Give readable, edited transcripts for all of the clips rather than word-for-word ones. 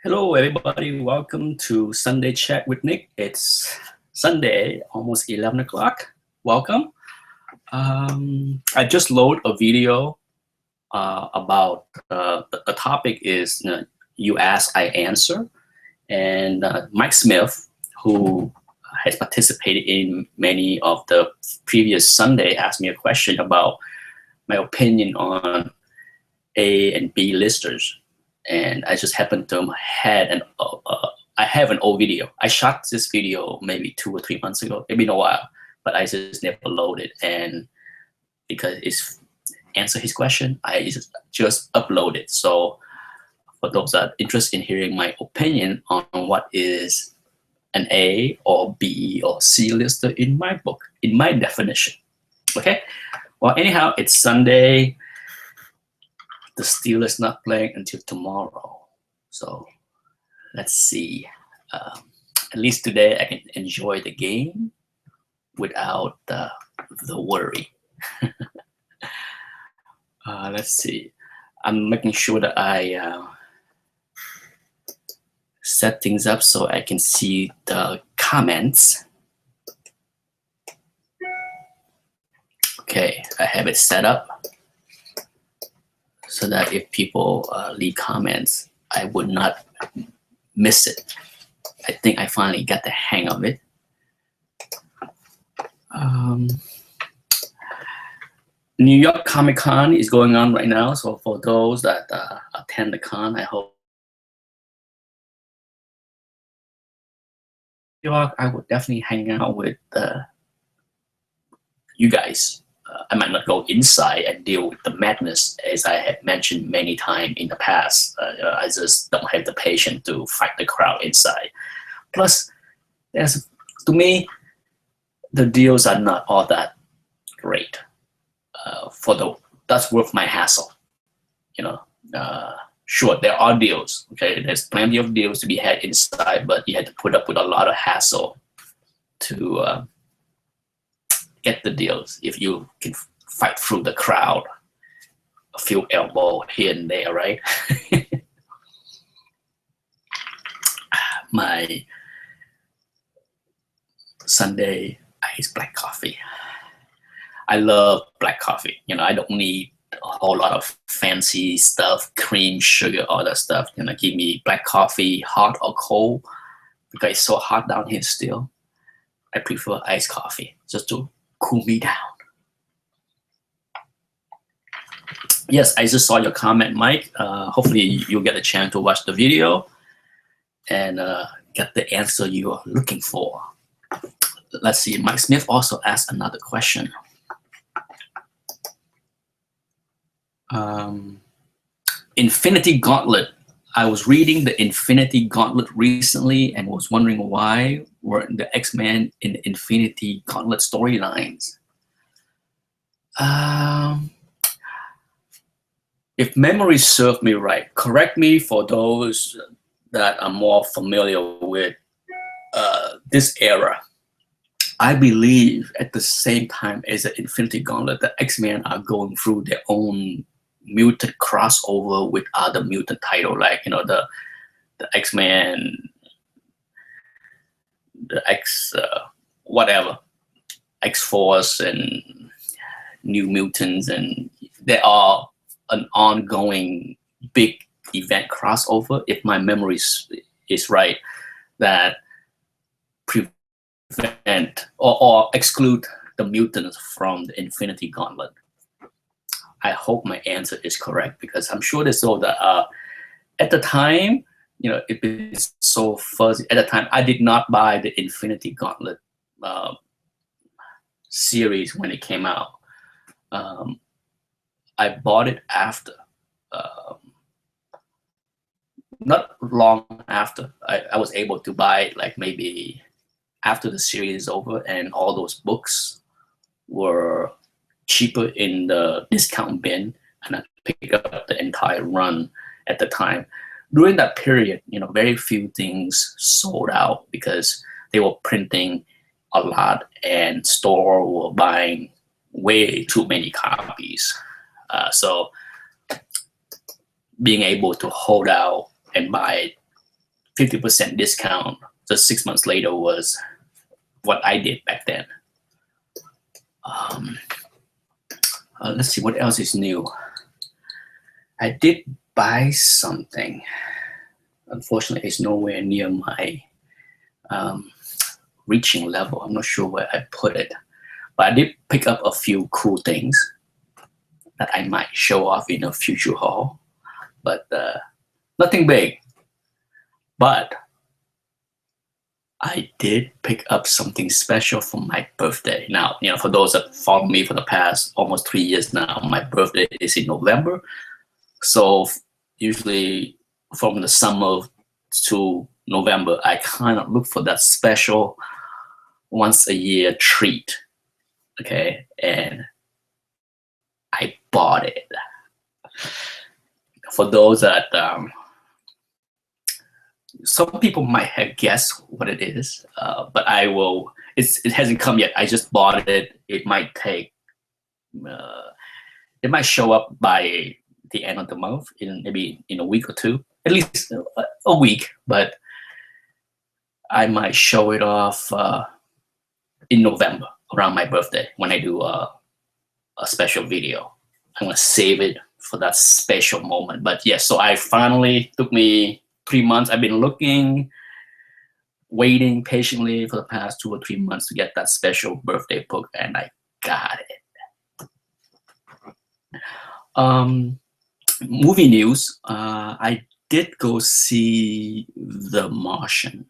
Hello, everybody. Welcome to Sunday Chat with Nick. It's Sunday, almost 11 o'clock. Welcome. I just loaded a video about the topic is you ask, I answer. And Mike Smith, who has participated in many of the previous Sunday, asked me a question about my opinion on A and B listers. And I just happened to I have an old video. I shot this video maybe 2 or 3 months ago. It's been a while, but I just never loaded. And because it's answer his question, I just uploaded. So for those that are interested in hearing my opinion on what is an A or B or C lister in my book, in my definition. Okay. Well, anyhow, it's Sunday. The Steelers not playing until tomorrow, so let's see. At least today I can enjoy the game without the worry. Let's see. I'm making sure that I set things up so I can see the comments. Okay, I have it set up so that if people leave comments, I would not miss it. I think I finally got the hang of it. New York Comic Con is going on right now, so for those that attend the con, I hope New York, I would definitely hang out with you guys. I might not go inside and deal with the madness, as I have mentioned many times in the past. I just don't have the patience to fight the crowd inside. Plus, to me, the deals are not all that great. That's worth my hassle. Sure, there are deals. Okay, there's plenty of deals to be had inside, but you had to put up with a lot of hassle to get the deals. If you can fight through the crowd, a few elbow here and there, right? My Sunday iced black coffee. I love black coffee. I don't need a whole lot of fancy stuff, cream, sugar, all that stuff. Give me black coffee, hot or cold, because it's so hot down here still. I prefer iced coffee just to cool me down. Yes, I just saw your comment, Mike. Hopefully you'll get a chance to watch the video and get the answer you are looking for. Let's see, Mike Smith also asked another question. Infinity Gauntlet. I was reading the Infinity Gauntlet recently and was wondering why weren't the X-Men in the Infinity Gauntlet storylines. If memory serves me right, correct me for those that are more familiar with this era. I believe at the same time as the Infinity Gauntlet, the X-Men are going through their own mutant crossover with other mutant title, like the X-Men, the whatever, X-Force and New Mutants, and there are an ongoing big event crossover, if my memory is right, that prevent or exclude the mutants from the Infinity Gauntlet. I hope my answer is correct, because I'm sure there's so that at the time, if it's so fuzzy, at the time I did not buy the Infinity Gauntlet series when it came out. I bought it after, not long after. I was able to buy it like maybe after the series is over and all those books were cheaper in the discount bin, and I picked up the entire run at the time. During that period, very few things sold out because they were printing a lot and store were buying way too many copies. So being able to hold out and buy it 50% discount just 6 months later was what I did back then. Let's see what else is new. I did buy something. Unfortunately, it's nowhere near my reaching level. I'm not sure where I put it, but I did pick up a few cool things that I might show off in a future haul, but nothing big. But I did pick up something special for my birthday. Now, for those that follow me for the past almost 3 years now, my birthday is in November. So usually from the summer to November, I kind of look for that special once a year treat. Okay, and I bought it. For those that some people might have guessed what it is, but I will. It hasn't come yet. I just bought it. It might take. It might show up by the end of the month, maybe in a week or two, at least a week. But I might show it off in November around my birthday when I do a special video. I'm gonna save it for that special moment. But yes, so I finally took me 3 months. I've been looking, waiting patiently for the past 2 or 3 months to get that special birthday book, and I got it. Movie news. I did go see The Martian.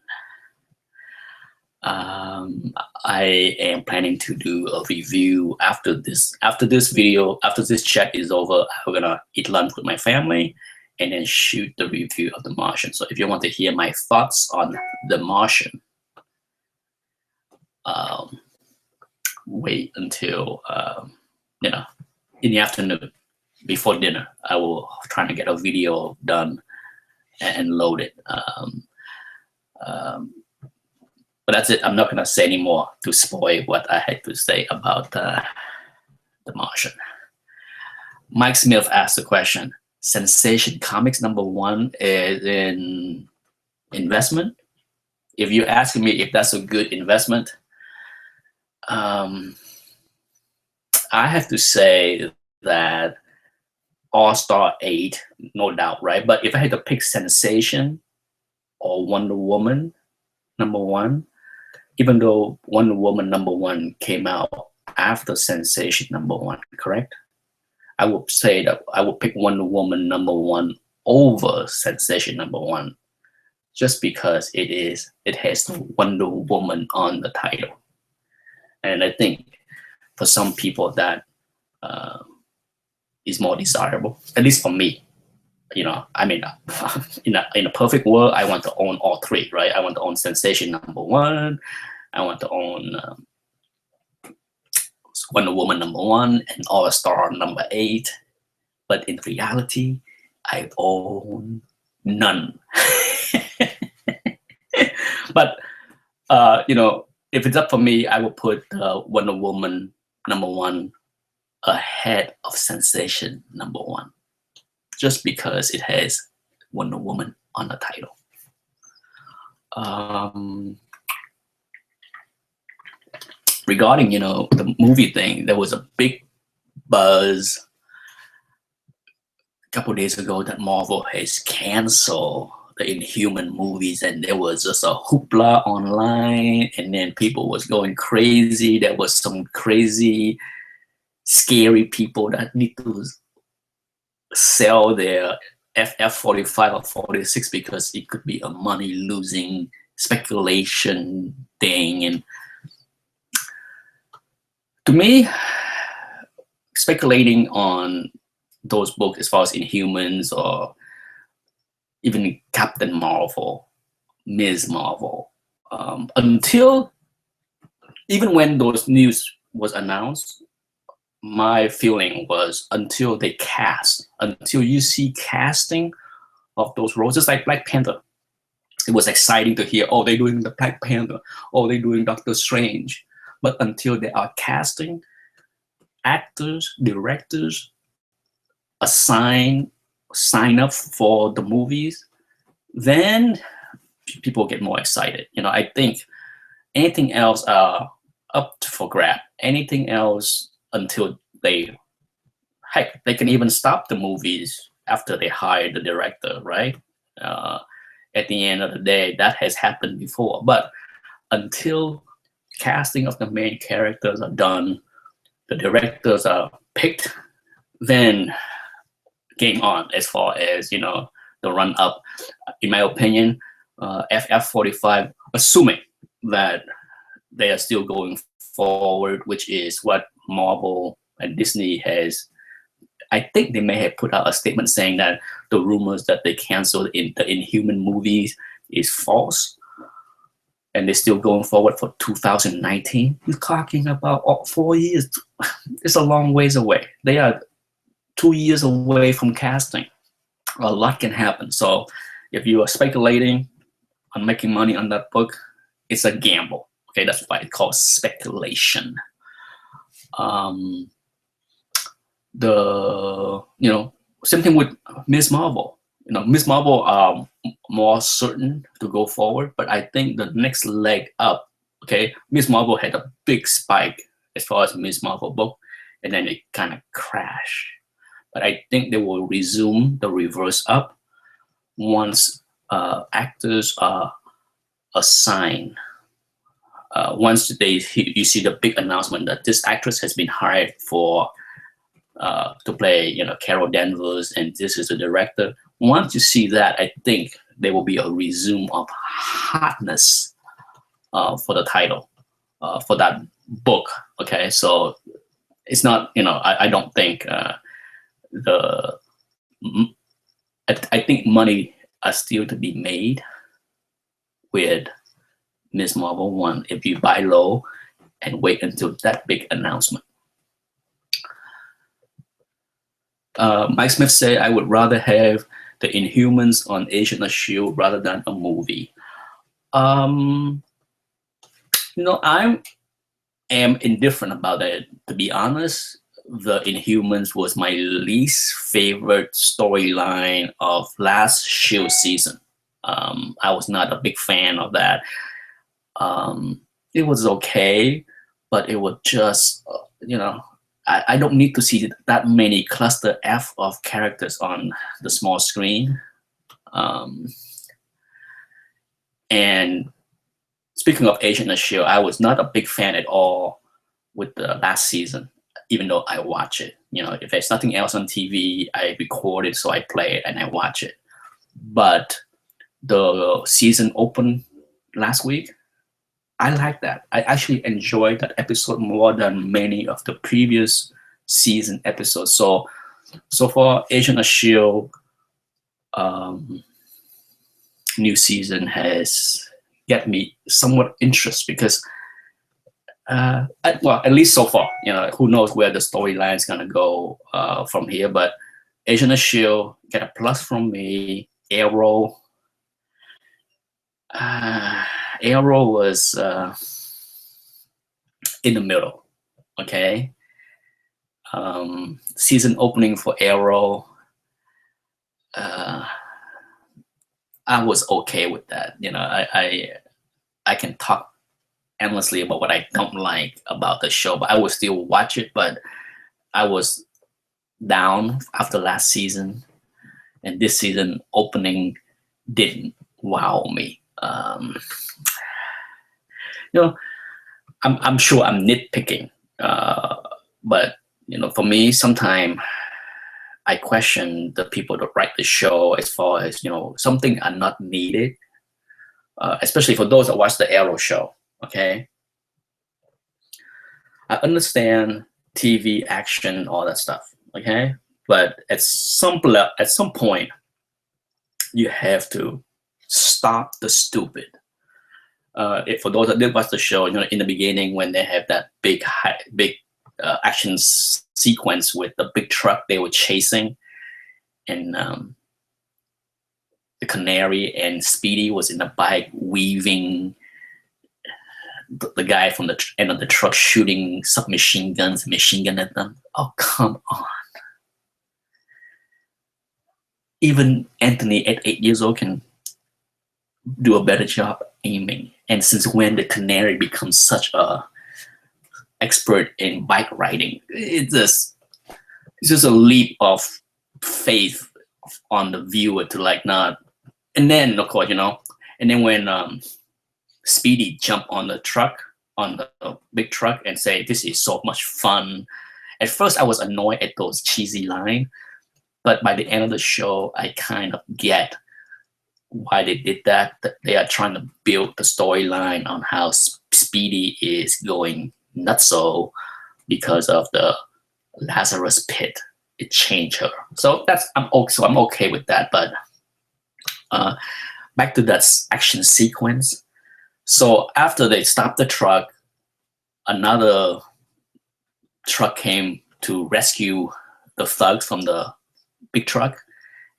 I am planning to do a review after this video. After this chat is over, I'm gonna eat lunch with my family and then shoot the review of The Martian. So if you want to hear my thoughts on The Martian, wait until in the afternoon before dinner. I will try to get a video done and load it. But that's it. I'm not gonna say any more to spoil what I had to say about The Martian. Mike Smith asked the question: Sensation Comics #1 is in investment? If you're asking me if that's a good investment, I have to say that All-Star 8, no doubt, right? But if I had to pick Sensation or Wonder Woman #1, even though Wonder Woman #1 came out after Sensation #1, correct? I would say that I would pick Wonder Woman #1 over Sensation #1, just because it has Wonder Woman on the title, and I think for some people that is more desirable. At least for me, I mean, in a perfect world, I want to own all three, right? I want to own Sensation #1. I want to own Wonder Woman #1 and All-Star #8. But in reality, I own none. But if it's up for me, I will put Wonder Woman #1 ahead of Sensation #1, just because it has Wonder Woman on the title. Regarding the movie thing, there was a big buzz a couple days ago that Marvel has canceled the Inhuman movies, and there was just a hoopla online, and then people was going crazy. There was some crazy, scary people that need to sell their FF45 or 46 because it could be a money-losing speculation thing. And to me, speculating on those books as far as Inhumans or even Captain Marvel, Ms. Marvel, even when those news was announced, my feeling was until you see casting of those roles, just like Black Panther, it was exciting to hear, oh, they're doing the Black Panther, oh, they're doing Doctor Strange. But until they are casting actors, directors, sign up for the movies, then people get more excited. I think anything else up for grab. Anything else until they can even stop the movies after they hire the director, right? Uh, at the end of the day, that has happened before. But until casting of the main characters are done, the directors are picked, then game on as far as the run up. In my opinion, FF45, assuming that they are still going forward, which is what Marvel and Disney has. I think they may have put out a statement saying that the rumors that they canceled the Inhuman movies is false, and they're still going forward for 2019. You're talking about 4 years. It's a long ways away. They are 2 years away from casting. A lot can happen. So if you are speculating on making money on that book, it's a gamble. Okay, that's why it's called speculation. Same thing with Ms. Marvel. Ms. Marvel are more certain to go forward, but I think the next leg up, okay, Ms. Marvel had a big spike as far as Ms. Marvel book, and then it kind of crashed. But I think they will resume the reverse up once actors are assigned. Once you see the big announcement that this actress has been hired to play, Carol Danvers, and this is the director. Once you see that, I think there will be a resume of hotness for the title for that book. Okay, so it's not, I don't think I think money are still to be made with Ms. Marvel 1 if you buy low and wait until that big announcement. Mike Smith said, I would rather have the Inhumans on Agent of S.H.I.E.L.D. rather than a movie. I am indifferent about it. To be honest, the Inhumans was my least favorite storyline of last S.H.I.E.L.D. season. I was not a big fan of that. It was okay, but it was just, I don't need to see that many cluster F of characters on the small screen. And speaking of Agent of S.H.I.E.L.D., I was not a big fan at all with the last season, even though I watch it. If there's nothing else on TV, I record it, so I play it and I watch it. But the season opened last week. I like that. I actually enjoyed that episode more than many of the previous season episodes. So far, Agent of S.H.I.E.L.D. New season has get me somewhat interest because, at least so far, who knows where the storyline is gonna go from here. But Agent of S.H.I.E.L.D. get a plus from me. Arrow. Arrow was in the middle, okay? Season opening for Arrow, I was okay with that. I can talk endlessly about what I don't like about the show, but I will still watch it. But I was down after last season, and this season opening didn't wow me. I'm sure I'm nitpicking, but for me, sometimes I question the people that write the show as far as something are not needed, especially for those that watch the Arrow show. Okay, I understand TV action, all that stuff. Okay, but at some point, you have to stop the stupid. For those that did watch the show, in the beginning when they have that big action sequence with the big truck they were chasing, and the Canary and Speedy was in the bike weaving the guy from the end of the truck shooting submachine guns, machine gun at them. Oh, come on. Even Anthony at 8 years old can do a better job aiming. And since when the Canary becomes such a expert in bike riding, it's just a leap of faith on the viewer to like not. And then of course, and then when Speedy jump on the truck, on the big truck, and say, "This is so much fun." At first, I was annoyed at those cheesy lines, but by the end of the show, I kind of get why they did that. That they are trying to build the storyline on how Speedy is going nutso because of the Lazarus pit. It changed her. So I'm okay with that. But back to that action sequence. So after they stopped the truck, another truck came to rescue the thugs from the big truck,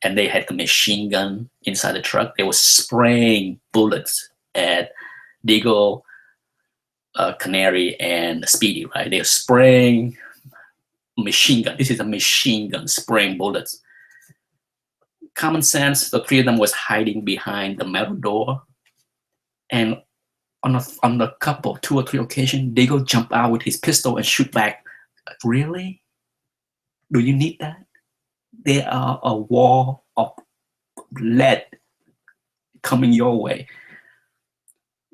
and they had the machine gun inside the truck. They were spraying bullets at Deagle, Canary, and Speedy, right? They were spraying machine gun. This is a machine gun spraying bullets. Common sense, the three of them was hiding behind the metal door. And on a couple, 2 or 3 occasions, Deagle jump out with his pistol and shoot back. Really? Do you need that? There are a wall of lead coming your way.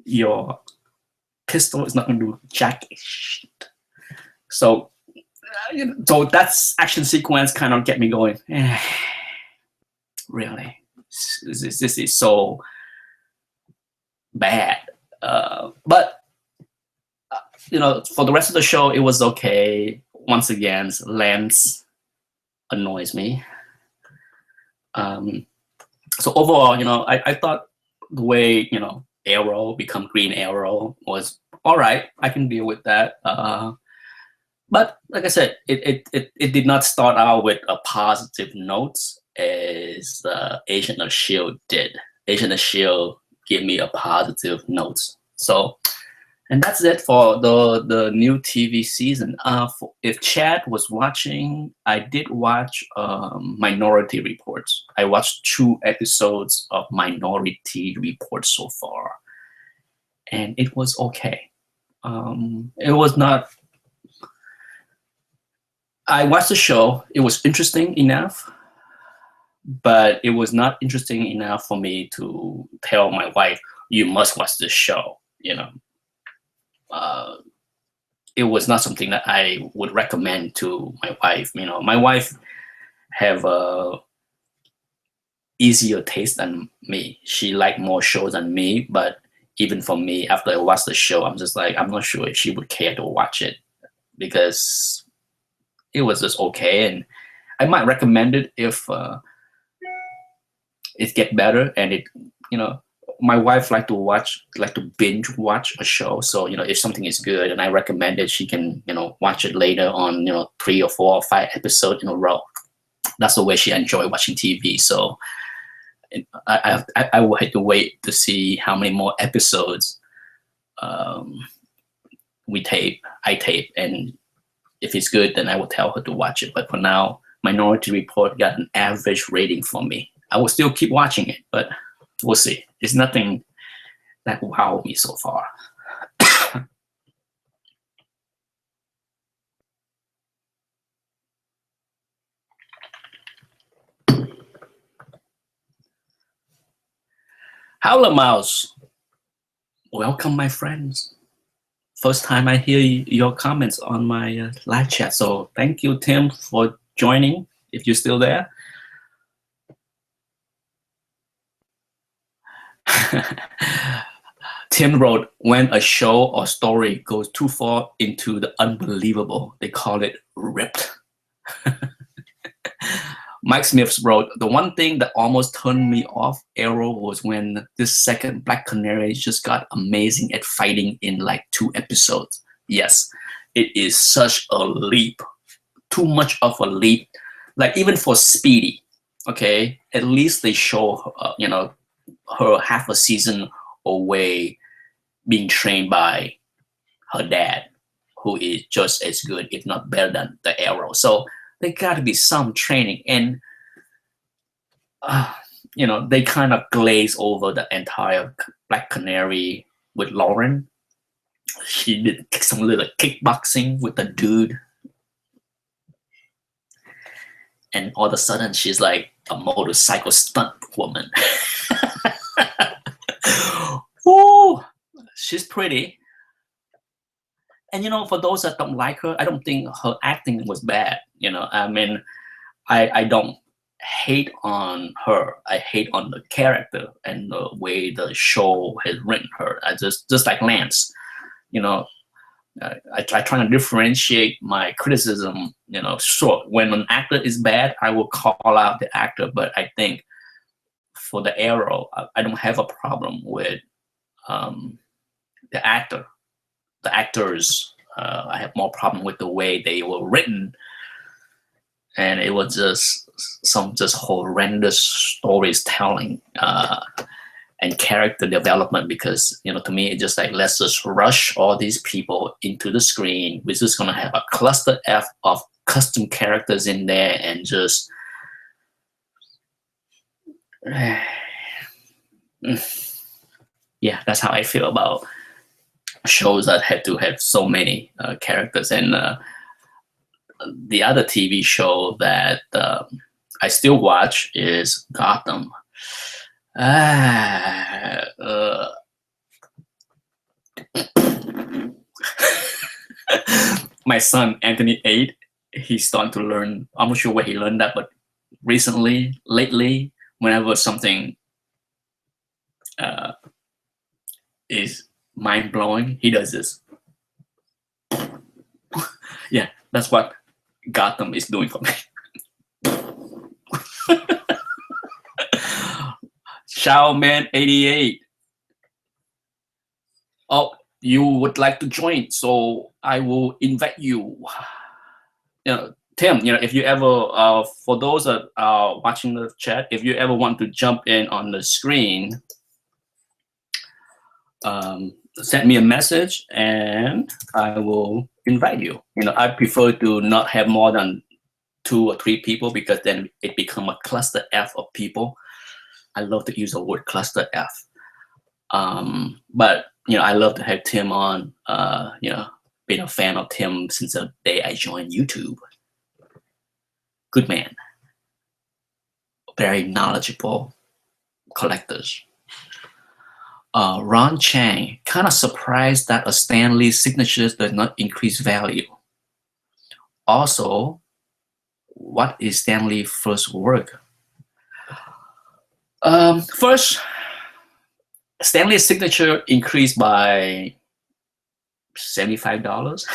Your pistol is not going to do jack shit. So that's action sequence kind of get me going. Really, this is so bad. But for the rest of the show, it was okay. Once again, Lance annoys me. So overall, I thought the way Arrow become Green Arrow was all right. I can deal with that. But like I said, it did not start out with a positive notes as Agent of S.H.I.E.L.D. did. Agent of S.H.I.E.L.D. gave me a positive notes. So, and that's it for the new TV season. If Chad was watching, I did watch Minority Reports. I watched 2 episodes of Minority Reports so far, and it was okay. It was not. I watched the show. It was interesting enough, but it was not interesting enough for me to tell my wife, "You must watch this show." It was not something that I would recommend to my wife. My wife have a easier taste than me. She liked more shows than me, but even for me, after I watched the show, I'm just like, I'm not sure if she would care to watch it because it was just okay, and I might recommend it if it get better. And my wife like to binge watch a show. So if something is good and I recommend it, she can watch it later on 3 or 4 or 5 episodes in a row. That's the way she enjoy watching TV. So I will have to wait to see how many more episodes I tape, and if it's good, then I will tell her to watch it. But for now, Minority Report got an average rating for me. I will still keep watching it, but we'll see. It's nothing that wowed me so far. Howler Mouse, welcome, my friends. First time I hear your comments on my live chat. So thank you, Tim, for joining, if you're still there. Tim wrote, when a show or story goes too far into the unbelievable, they call it ripped. Mike Smith wrote, the one thing that almost turned me off Arrow was when this second Black Canary just got amazing at fighting in like 2 episodes. Yes, it is such a leap. Too much of a leap. Like even for Speedy, okay, at least they show, her half a season away being trained by her dad, who is just as good, if not better than the Arrow. So there got to be some training. And you know, they kind of glaze over the entire Black Canary with Lauren. She did some little kickboxing with the dude. And all of a sudden, she's like a motorcycle stunt woman. Ooh, she's pretty. And, you know, for those that don't like her, I don't think her acting was bad. You know, I mean, I don't hate on her. I hate on the character and the way the show has written her. I just like Lance, you know, I try to differentiate my criticism. You know, sure, when an actor is bad, I will call out the actor. But I think for the Arrow, I don't have a problem with the actor. The actors, I have more problem with the way they were written, and it was just some horrendous stories telling and character development. Because, you know, to me, it's just like, let's just rush all these people into the screen. We're just gonna have a cluster F of custom characters in there and just yeah, that's how I feel about shows that had to have so many characters. And the other TV show that I still watch is Gotham. My son Anthony 8, he's starting to learn. I'm not sure where he learned that, but lately, whenever something is mind-blowing, he does this. Yeah, that's what Gotham is doing for me. Showman88. Oh, you would like to join, so I will invite you. You know, Tim, you know, if you ever, for those that are watching the chat, if you ever want to jump in on the screen, send me a message and I will invite you. You know, I prefer to not have more than 2 or 3 people, because then it becomes a cluster F of people. I love to use the word cluster F. But, you know, I love to have Tim on. You know, been a fan of Tim since the day I joined YouTube. Good man. Very knowledgeable collectors. Ron Chang, kind of surprised that a Stan Lee signature does not increase value. Also, what is Stan Lee's first work? First, Stan Lee's signature increased by $75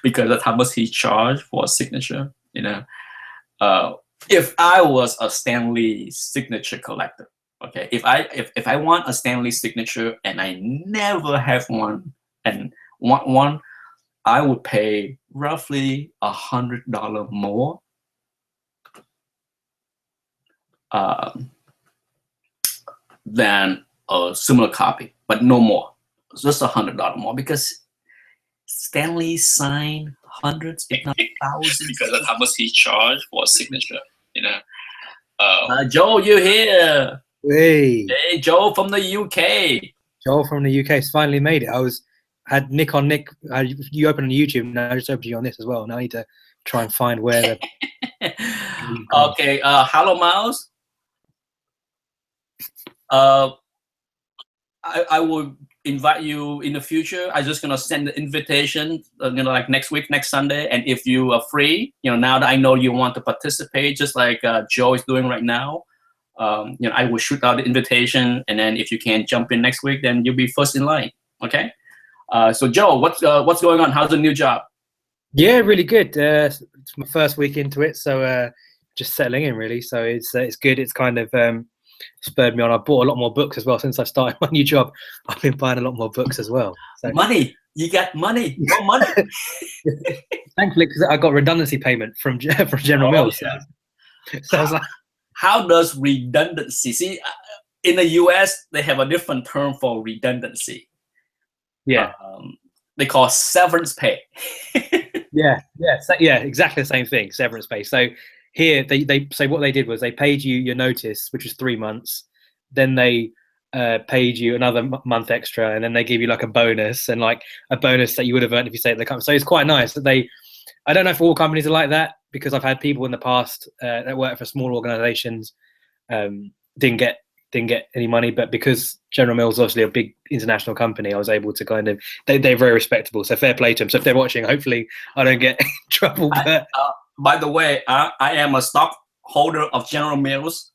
because that's how much he charged for a signature. You know, if I was a Stan Lee signature collector, okay, if I want a Stan Lee signature and I never have one and want one, I would pay roughly $100 more than a similar copy, but no more. Just $100 more, because Stan Lee signed hundreds, if not thousands. Because that's how much he charged for a signature. You know, Joe, you here? Hey, Joe from the UK. Joel from the UK has finally made it. Had Nick on Nick. You open on YouTube now. I just opened you on this as well. Now I need to try and find where the. Okay. Hello, Miles. I will invite you in the future. I'm just gonna send the invitation, you know, like next week, next Sunday. And if you are free, you know, now that I know you want to participate, just like Joe is doing right now, you know, I will shoot out the invitation, and then if you can jump in next week, then you'll be first in line. Okay. So Joe, what's going on? How's the new job? Yeah, really good. It's my first week into it, so just settling in really. So it's good. It's kind of spurred me on. I bought a lot more books as well since I started my new job. I've been buying a lot more books as well. So. Money, you got money, more money. Thankfully, because I got redundancy payment from General Mills. Yeah. So I was like, how does redundancy? See, in the US, they have a different term for redundancy. Yeah, they call it severance pay. yeah, exactly the same thing, severance pay. So here they say what they did was they paid you your notice, which was 3 months, then they paid you another month extra, and then they give you like a bonus, and like a bonus that you would have earned if you stayed at the company. So it's quite nice that they. I don't know if all companies are like that, because I've had people in the past that work for small organizations didn't get any money, but because General Mills is obviously a big international company, I was able to kind of they're very respectable. So fair play to them. So if they're watching, hopefully I don't get in trouble. But by the way, I am a stockholder of General Mills.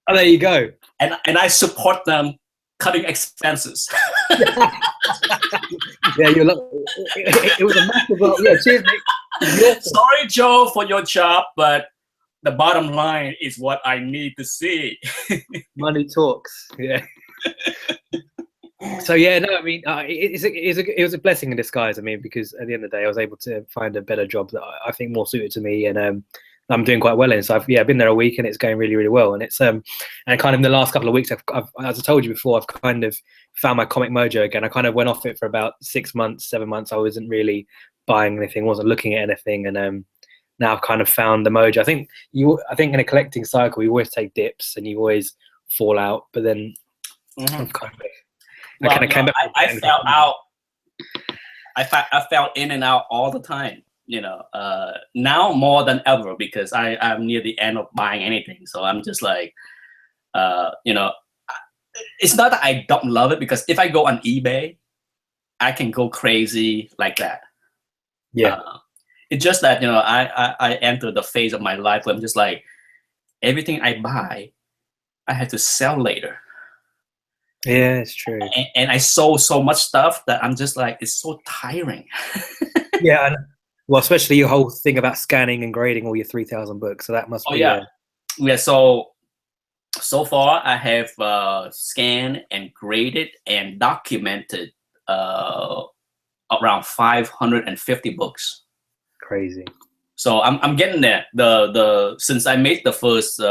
Oh, there you go. And I support them cutting expenses. Yeah, it was a massive. Yeah, cheers, Nick. Sorry, Joe, for your job, but the bottom line is what I need to see. Money talks. Yeah. So yeah, no, I mean, it was a blessing in disguise. I mean, because at the end of the day, I was able to find a better job that I think more suited to me, and I'm doing quite well in. So I've been there a week, and it's going really, really well. And it's and kind of in the last couple of weeks, I've as I told you before, I've kind of found my comic mojo again. I kind of went off it for about 6 months, 7 months. I wasn't really buying anything, wasn't looking at anything, and now I've kind of found the mojo. I think in a collecting cycle, you always take dips and you always fall out, but then I've kind of. I fell out. I fell in and out all the time. You know, now more than ever, because I'm near the end of buying anything. So I'm just like, you know, it's not that I don't love it, because if I go on eBay, I can go crazy like that. Yeah. It's just that, you know, I enter the phase of my life where I'm just like, everything I buy, I have to sell later. Yeah, it's true. And I sold so much stuff that I'm just like, it's so tiring. Yeah, and well, especially your whole thing about scanning and grading all your 3,000 books. So that must be. Yeah. So far, I have scanned and graded and documented around 550 books. Crazy. So I'm getting there. Since I made the first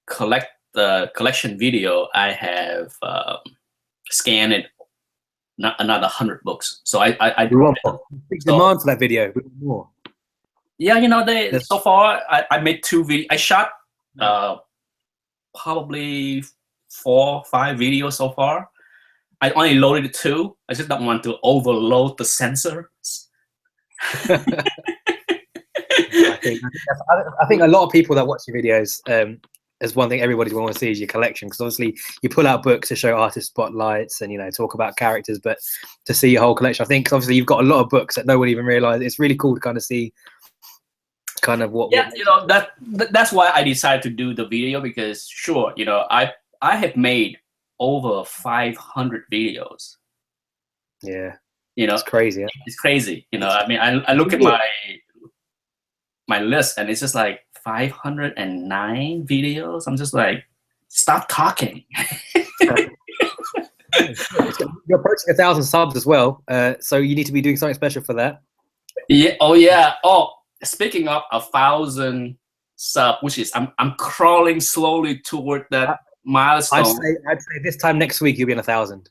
collection video, I have scanned it another 100 books. So I big demand for that video. More. Yeah, you know, so far I made 2 videos. I shot probably 4 or 5 videos so far. I only loaded 2. I just don't want to overload the sensors. I think a lot of people that watch your videos, there's one thing everybody's going to want to see is your collection, because obviously you pull out books to show artist spotlights and, you know, talk about characters, but to see your whole collection, I think obviously you've got a lot of books that no one even realized. It's really cool to kind of see kind of what. Yeah, you know, that's why I decided to do the video, because sure, you know, I have made over 500 videos. Yeah, you know, it's crazy. Yeah? It's crazy. You know, I mean, I look at my list, and it's just like 509 videos. I'm just like, stop talking. You're approaching 1,000 subs as well, so you need to be doing something special for that. Yeah. Oh yeah. Oh, speaking of 1,000 sub, which is I'm crawling slowly toward that milestone. I'd say this time next week you'll be in 1,000.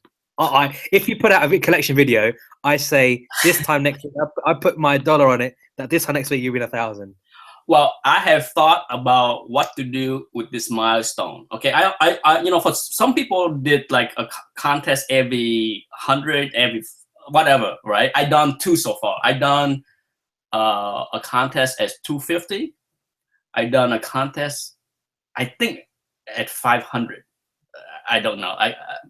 If you put out a collection video, I say this time next week, I put my dollar on it that this time next week you'll be in 1,000. Well, I have thought about what to do with this milestone. Okay, I you know, for some people did like a contest every 100, every whatever, right? I done 2 so far. I done a contest at 250. I done a contest, I think, at 500. I don't know.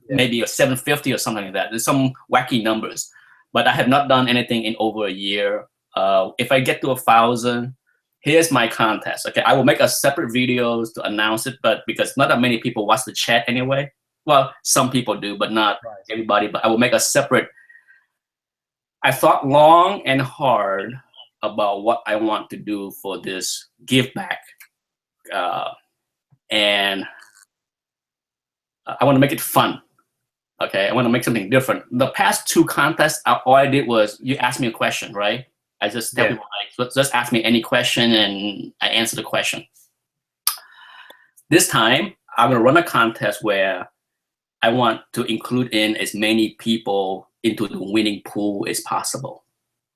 Maybe a 750 or something like that. There's some wacky numbers, but I have not done anything in over a year. If I get to 1,000, here's my contest. Okay, I will make a separate videos to announce it, but because not that many people watch the chat anyway. Well, some people do, but not everybody. But I will make a separate. I thought long and hard about what I want to do for this give back, and I want to make it fun. Okay, I want to make something different. The past 2 contests, all I did was you ask me a question, right? I just tell people, like, just ask me any question and I answer the question. This time, I'm going to run a contest where I want to include in as many people into the winning pool as possible.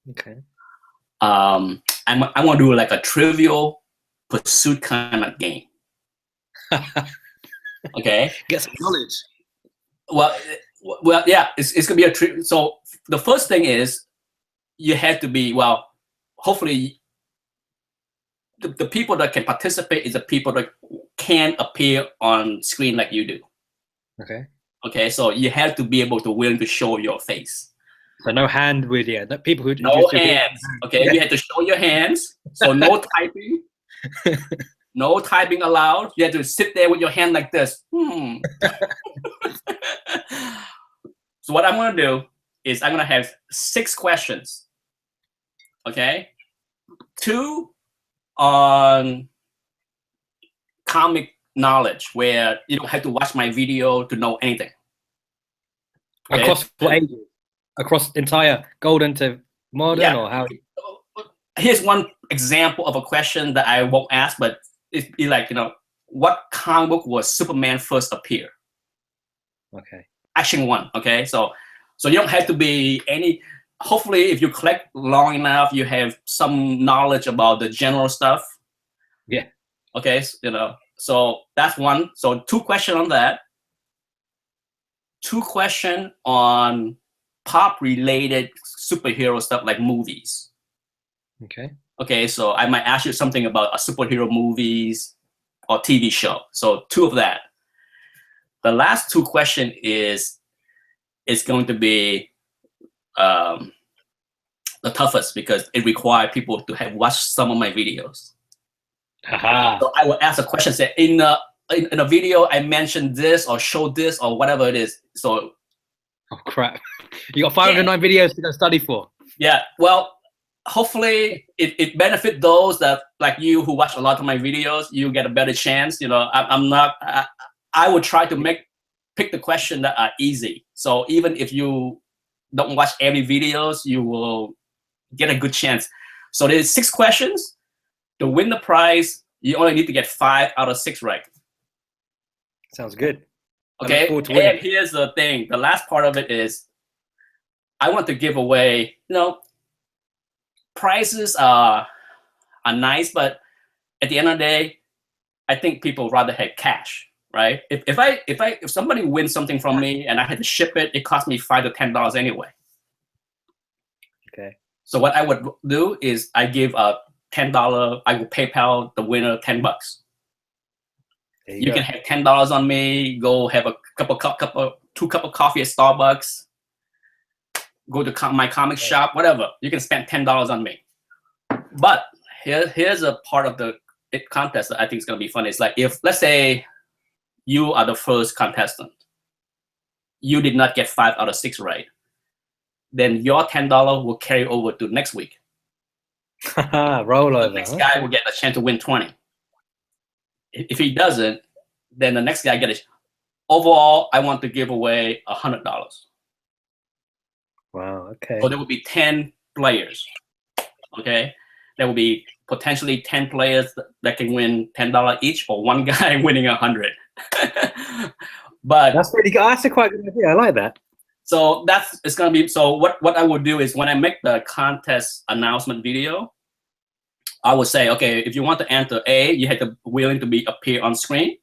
Okay. I want to do like a trivial pursuit kind of game. Okay. Get some knowledge. Well, yeah, it's gonna be a trick. So the first thing is you have to be, well, hopefully the people that can participate is the people that can appear on screen like you do. Okay. Okay, so you have to be able to willing to show your face. So no hand with you. People who no hands. Okay, yeah. You have to show your hands. So no typing. No typing allowed. You have to sit there with your hand like this. So what I'm gonna do is I'm gonna have 6 questions. Okay, 2 on comic knowledge, where you don't have to watch my video to know anything. Okay? Across what ages? Across entire golden to modern, or how? Here's one example of a question that I won't ask, but it'd be like, what comic book was Superman first appear? Okay. Action 1. Okay, so you don't have to be any. Hopefully, if you collect long enough, you have some knowledge about the general stuff. Yeah. Okay, so that's 1. So 2 questions on that. 2 questions on pop-related superhero stuff like movies. Okay. Okay, so I might ask you something about a superhero movies or TV show. So 2 of that. The last 2 questions is going to be the toughest, because it requires people to have watched some of my videos. Aha. So I will ask a question, say, in a video I mentioned this or showed this or whatever it is. So, oh crap, you got 509 videos to go study for. Yeah, well, hopefully it benefit those that like you who watch a lot of my videos. You get a better chance. I would try to pick the question that are easy. So even if you don't watch every videos, you will get a good chance. So there's 6 questions. To win the prize, you only need to get 5 out of 6 right. Sounds good. Okay, and here's the thing. The last part of it is I want to give away, prizes are nice, but at the end of the day, I think people rather have cash, right? If somebody wins something from me and I had to ship it, it costs me $5 to $10 anyway. Okay. So what I would do is I give a $10. I will PayPal the winner $10. You can have $10 on me. Go have a 2 cup of coffee at Starbucks. Go to my comic shop, whatever. You can spend $10 on me. But here's a part of the contest that I think is going to be fun. It's like, if, let's say, you are the first contestant, you did not get 5 out of 6 right, then your $10 will carry over to next week. Roll over. The next guy will get a chance to win 20. If he doesn't, then the next guy gets. Overall, I want to give away $100. Wow. Okay. So there will be 10 players. Okay, there will be potentially 10 players that can win $10 each, or 1 guy winning 100. But that's really good. That's a quite good idea. I like that. So it's gonna be. So what I will do is, when I make the contest announcement video, I will say, okay, if you want to enter A, you have to willing to appear on screen,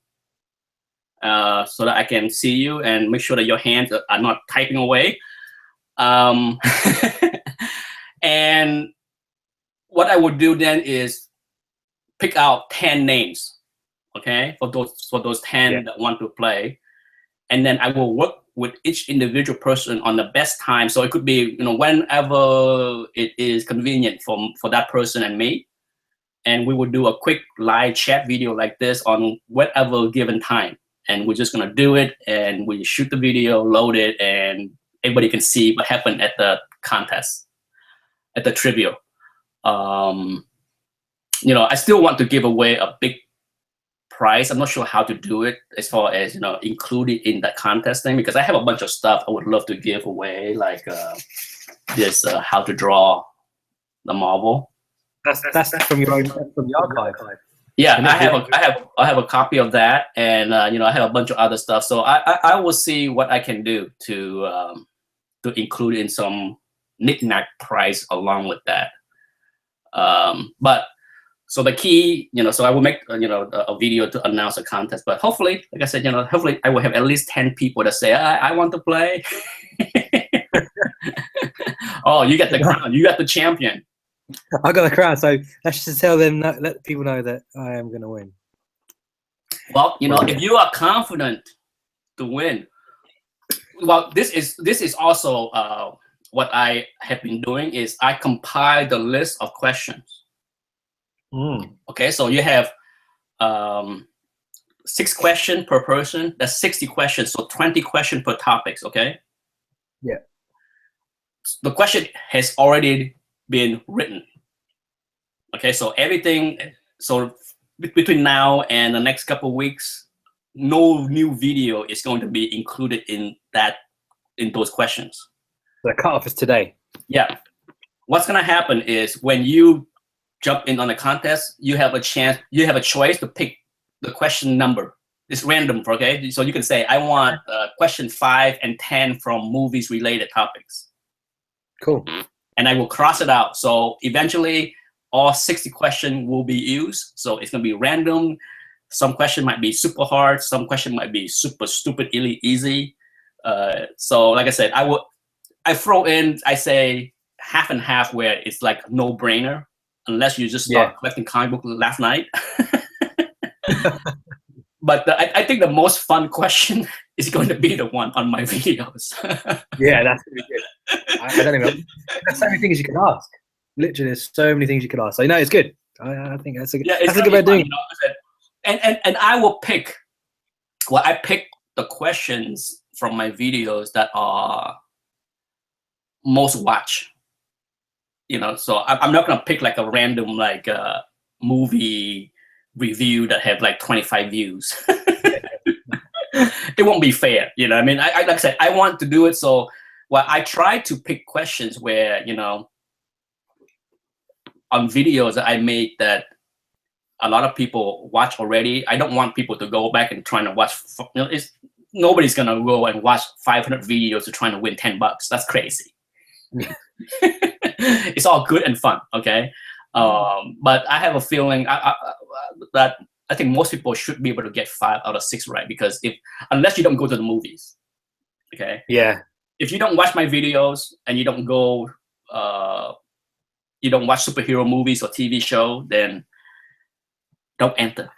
so that I can see you and make sure that your hands are not typing away. And what I would do then is pick out 10 names, okay, for those 10 that want to play, and then I will work with each individual person on the best time. So it could be, whenever it is convenient for that person and me. And we would do a quick live chat video like this on whatever given time. And we're just gonna do it, and we shoot the video, load it, and everybody can see what happened at the contest, at the trivia. I still want to give away a big prize. I'm not sure how to do it as far as, include it in that contest thing, because I have a bunch of stuff I would love to give away, like this how to draw the Marvel. That's from your archive. Yeah, I have a copy of that, and I have a bunch of other stuff. So I will see what I can do to include in some knick-knack prize along with that. But So the key, so I will make a video to announce a contest. But hopefully, like I said, hopefully I will have at least 10 people that say I want to play. Oh, you get the crown. You got the champion. I got the crown. So let's just tell them, let people know that I am going to win. Well, if you are confident to win, well, this is also what I have been doing is I compile the list of questions. Okay, so you have 6 questions per person. That's 60 questions, so 20 questions per topics. Okay. Yeah. The question has already been written. Okay, so everything. So between now and the next couple of weeks, no new video is going to be included in those questions. The cutoff is today. Yeah. What's gonna happen is when you jump in on the contest, you have a choice to pick the question number. It's random, okay? So you can say, I want question 5 and 10 from movies related topics. Cool. And I will cross it out. So eventually all 60 questions will be used. So it's gonna be random. Some question might be super hard. Some question might be super stupidly easy. So like I said, I throw in, I say half and half where it's like no brainer. Unless you just start collecting comic book last night. But I think the most fun question is going to be the one on my videos. Yeah, that's really good. I don't even. There's so many things you can ask. Literally, there's so many things you can ask. So it's good. I think that's a good. That's a good way of doing it. And I will pick. Well, I pick the questions from my videos that are most watched. So I'm not gonna pick like a random movie review that have like 25 views. It won't be fair, I mean, I like I said, I want to do it. So I try to pick questions where on videos that I made that a lot of people watch already. I don't want people to go back and trying to watch. Nobody's gonna go and watch 500 videos to trying to win $10. That's crazy. It's all good and fun, okay? But I have a feeling that I think most people should be able to get 5 out of 6 right, because unless you don't go to the movies, okay? Yeah. If you don't watch my videos and you don't go, you don't watch superhero movies or TV show, then don't enter.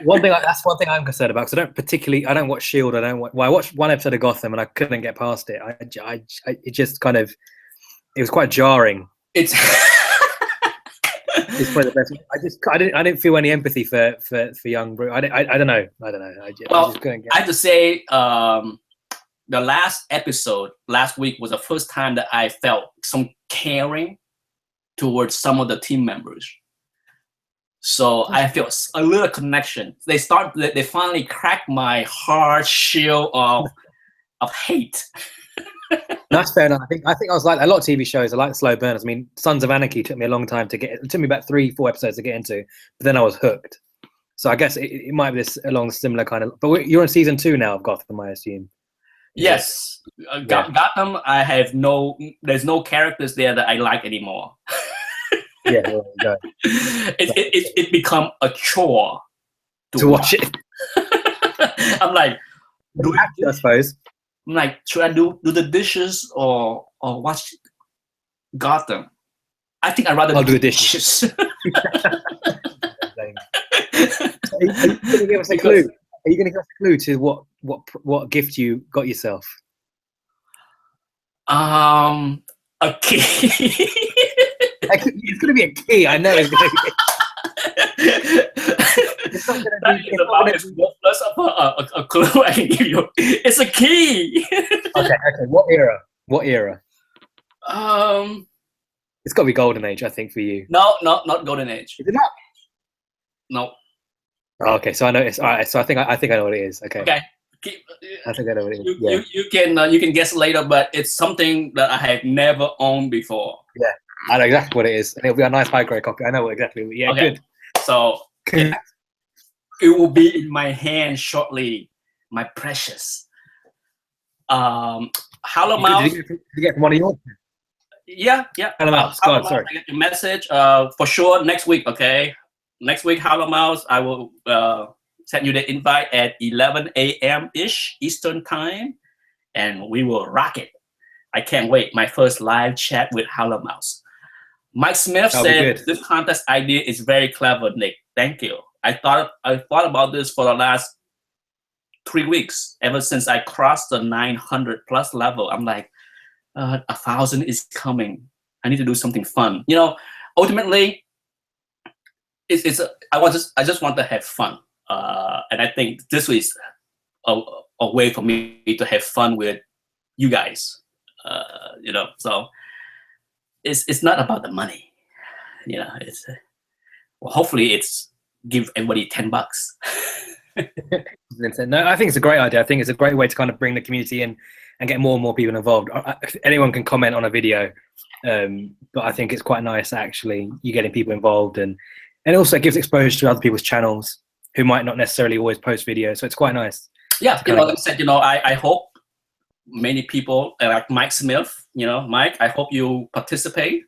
That's one thing I'm concerned about, because I don't watch Shield. I watched one episode of Gotham and I couldn't get past it. It just kind of, it was quite jarring. It's probably the best. I didn't feel any empathy for young Bruce. I don't know. I just couldn't get. I have to say, the last episode last week was the first time that I felt some caring towards some of the team members. So I feel a little connection. They finally cracked my hard shell of hate. That's fair enough. I think I was like a lot of TV shows. I like slow burners. I mean, Sons of Anarchy took me a long time to get. It took me about 3-4 episodes to get into, but then I was hooked. So I guess it might be this along similar kind of. But you're on season 2 now of Gotham, I assume. Yes, Gotham. There's no characters there that I like anymore. Yeah, well, no. It become a chore to watch it. I'm like, I suppose. I'm like, should I do the dishes or watch Gotham? I think I'd rather do the dishes. Are you going to give us a clue? Are you going to give us a clue to what gift you got yourself? A key. It's going to be a key. I know it's going to be. It's not going to be. A clue I can give you. It's a key. Okay. What era? It's got to be Golden Age, I think, for you. No, not Golden Age. Is it not? No. Oh, okay, so I know it's all right. So I think I know what it is. Okay. Okay. I think I know what it is. You can guess later, but it's something that I have never owned before. Yeah, I know exactly what it is, and it'll be a nice high grade copy. I know exactly. Yeah, okay. Good. So it will be in my hand shortly, my precious. Hollow Mouse. Did you get from one of yours? Yeah, yeah. Hello, Mouse. Go on, sorry. I get your message. For sure next week. Okay, next week, Hello Mouse. I will send you the invite at 11 a.m. ish Eastern time, and we will rock it. I can't wait. My first live chat with Hello Mouse. Mike Smith That'll be said good. this contest idea is very clever, Nick. Thank you. I thought about this for the last 3 weeks. Ever since I crossed the 900 plus level, I'm like, 1,000 is coming. I need to do something fun. You know, ultimately, I just want to have fun, and I think this is a way for me to have fun with you guys. You know, so it's not about the money. You know, it's well, hopefully it's give everybody $10. No, I think it's a great idea. I think it's a great way to kind of bring the community in and get more and more people involved. Anyone can comment on a video, but I think it's quite nice actually you getting people involved, and also it gives exposure to other people's channels who might not necessarily always post videos. So it's quite nice. Yeah, you know, like I said, you know, I hope many people like Mike Smith. You know, Mike, I hope you participate.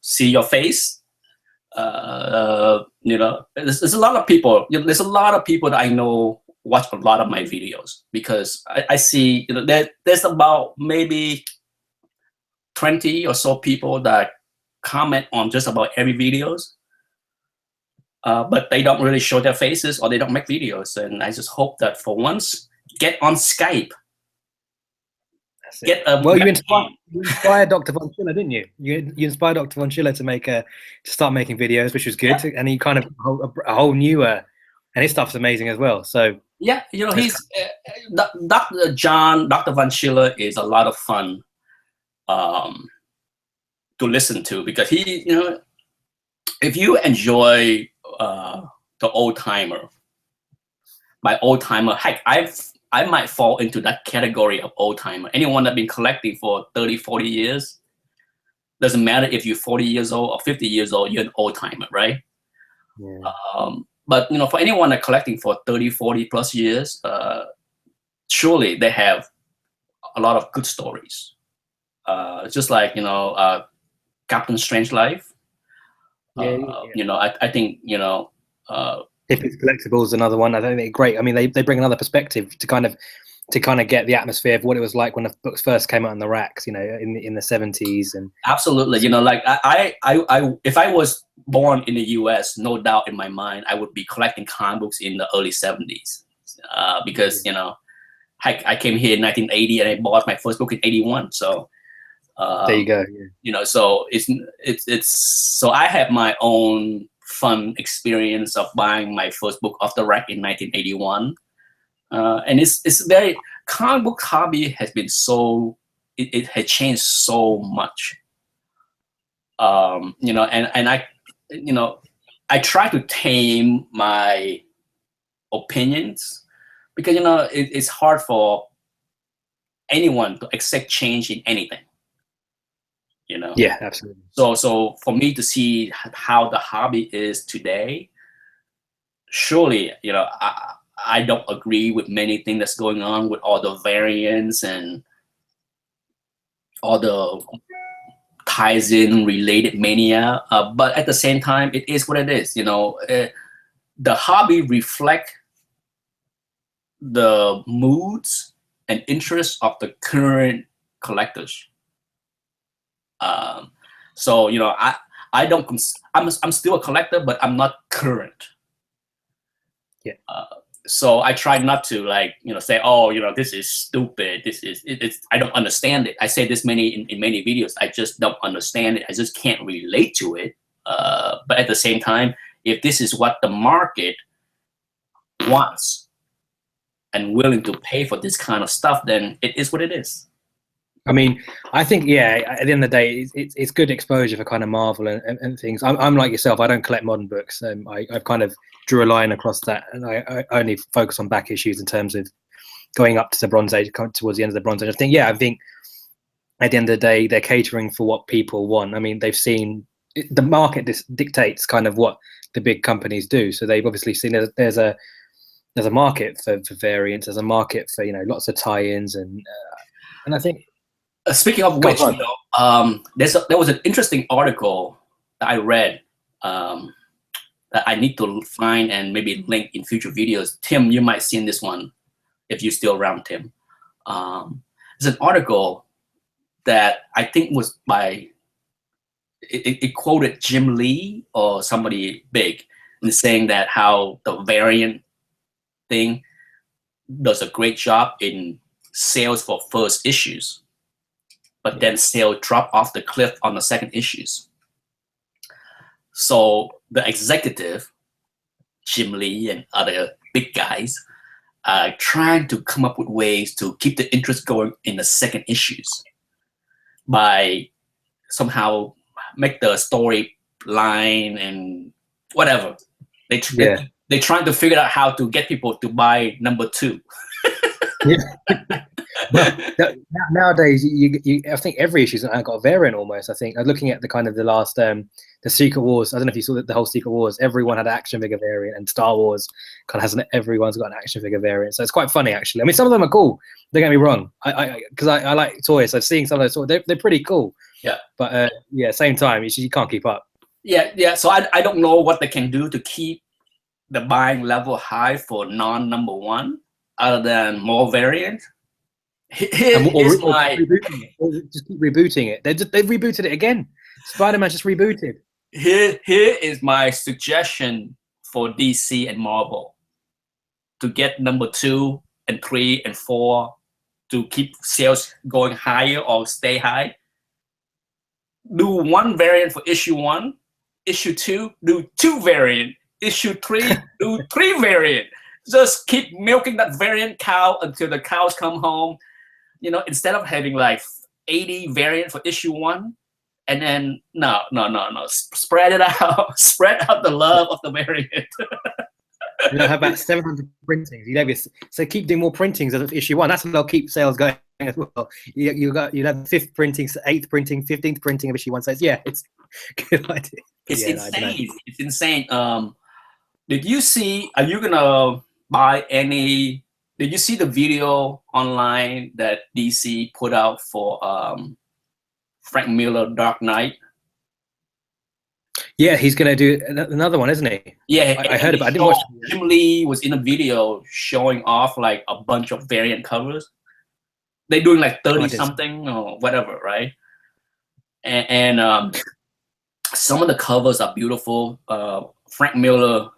See your face. You know, there's a lot of people. You know, there's a lot of people that I know watch a lot of my videos because I see, you know, there's about maybe 20 or so people that comment on just about every videos, but they don't really show their faces or they don't make videos. And I just hope that for once, get on Skype. Well, you inspired Dr. Von Schiller, didn't you? You inspired Dr. Von Schiller to start making videos, which was good, and he kind of a whole new and his stuff's amazing as well. So yeah, you know, he's Dr. Von Schiller is a lot of fun to listen to because he, you know, if you enjoy the old timer, heck, I might fall into that category of old timer. Anyone that's been collecting for 30, 40 years, doesn't matter if you're 40 years old or 50 years old, you're an old timer, right? Yeah. But you know, for anyone that's collecting for 30, 40 plus years, surely they have a lot of good stories. Just like, you know, Captain Strangelove. You know, I think, you know, Tippet's Collectibles, another one. I think they're great. I mean, they bring another perspective to kind of get the atmosphere of what it was like when the books first came out in the racks, you know, in the 70s. And absolutely, you know, like I if I was born in the U.S., no doubt in my mind, I would be collecting comic books in the early 70s, because you know, I came here in 1980 and I bought my first book in 81. So there you go. Yeah. You know, so it's so I have my own fun experience of buying my first book off the rack in 1981, and it's very comic book hobby has been so it has changed so much. You know, and I, you know, I try to tame my opinions because, you know, it's hard for anyone to accept change in anything. You know. Yeah, absolutely. So for me to see how the hobby is today, surely, you know, I don't agree with many things that's going on with all the variants and all the ties in related mania. But at the same time, it is what it is. You know, the hobby reflect the moods and interests of the current collectors. So, you know, I'm still a collector, but I'm not current. Yeah. So I try not to, like, you know, say, oh, you know, this is stupid. I don't understand it. I say this in many videos. I just don't understand it. I just can't relate to it. But at the same time, if this is what the market wants and willing to pay for this kind of stuff, then it is what it is. I mean, I think, yeah, at the end of the day, it's good exposure for kind of Marvel and things. I'm like yourself. I don't collect modern books. I've kind of drew a line across that, and I only focus on back issues in terms of going up to the Bronze Age, towards the end of the Bronze Age. I think at the end of the day, they're catering for what people want. I mean, they've seen the market dictates kind of what the big companies do. So they've obviously seen there's a market for variants. There's a market for, you know, lots of tie-ins, and I think Speaking of Go which, on. there was an interesting article that I read that I need to find and maybe link in future videos. Tim, you might seen this one if you're still around, Tim. It's an article that I think was by, it quoted Jim Lee or somebody big and saying that how the variant thing does a great job in sales for first issues, but then sales drop off the cliff on the second issues. So the executive, Jim Lee and other big guys, are trying to come up with ways to keep the interest going in the second issues by somehow make the story line and whatever. They're trying to figure out how to get people to buy number 2. Well, nowadays, I think every issue's got a variant almost. I think looking at the kind of the last the Secret Wars. I don't know if you saw the whole Secret Wars. Everyone had an action figure variant, and Star Wars kind of everyone's got an action figure variant. So it's quite funny actually. I mean, some of them are cool. Don't get me wrong. Because I like toys. So seeing some of those toys, they're pretty cool. Yeah. But same time, you can't keep up. Yeah. So I don't know what they can do to keep the buying level high for non-number 1, other than more variant. Just keep rebooting it. They've rebooted it again. Spider-Man just rebooted. Here is my suggestion for DC and Marvel to get number 2 and 3 and 4 to keep sales going higher or stay high. Do 1 variant for issue 1, issue 2, do 2 variant, issue 3, do 3 variant. Just keep milking that variant cow until the cows come home. Instead of having like 80 variant for issue 1, and then no. Spread it out. Spread out the love of the variant. Have about 700 printings. So keep doing more printings of issue 1. That's what they'll keep sales going as well. You have 5th printing, 8th printing, 15th printing of issue 1. So it's a good idea. It's insane. It's insane. Did you see? Are you gonna buy any? Did you see the video online that DC put out for Frank Miller Dark Knight? Yeah, he's going to do another one, isn't he? Yeah, I heard about it. I didn't watch it. Jim Lee was in a video showing off like a bunch of variant covers. They're doing like 30 something or whatever, right? And some of the covers are beautiful. Frank Miller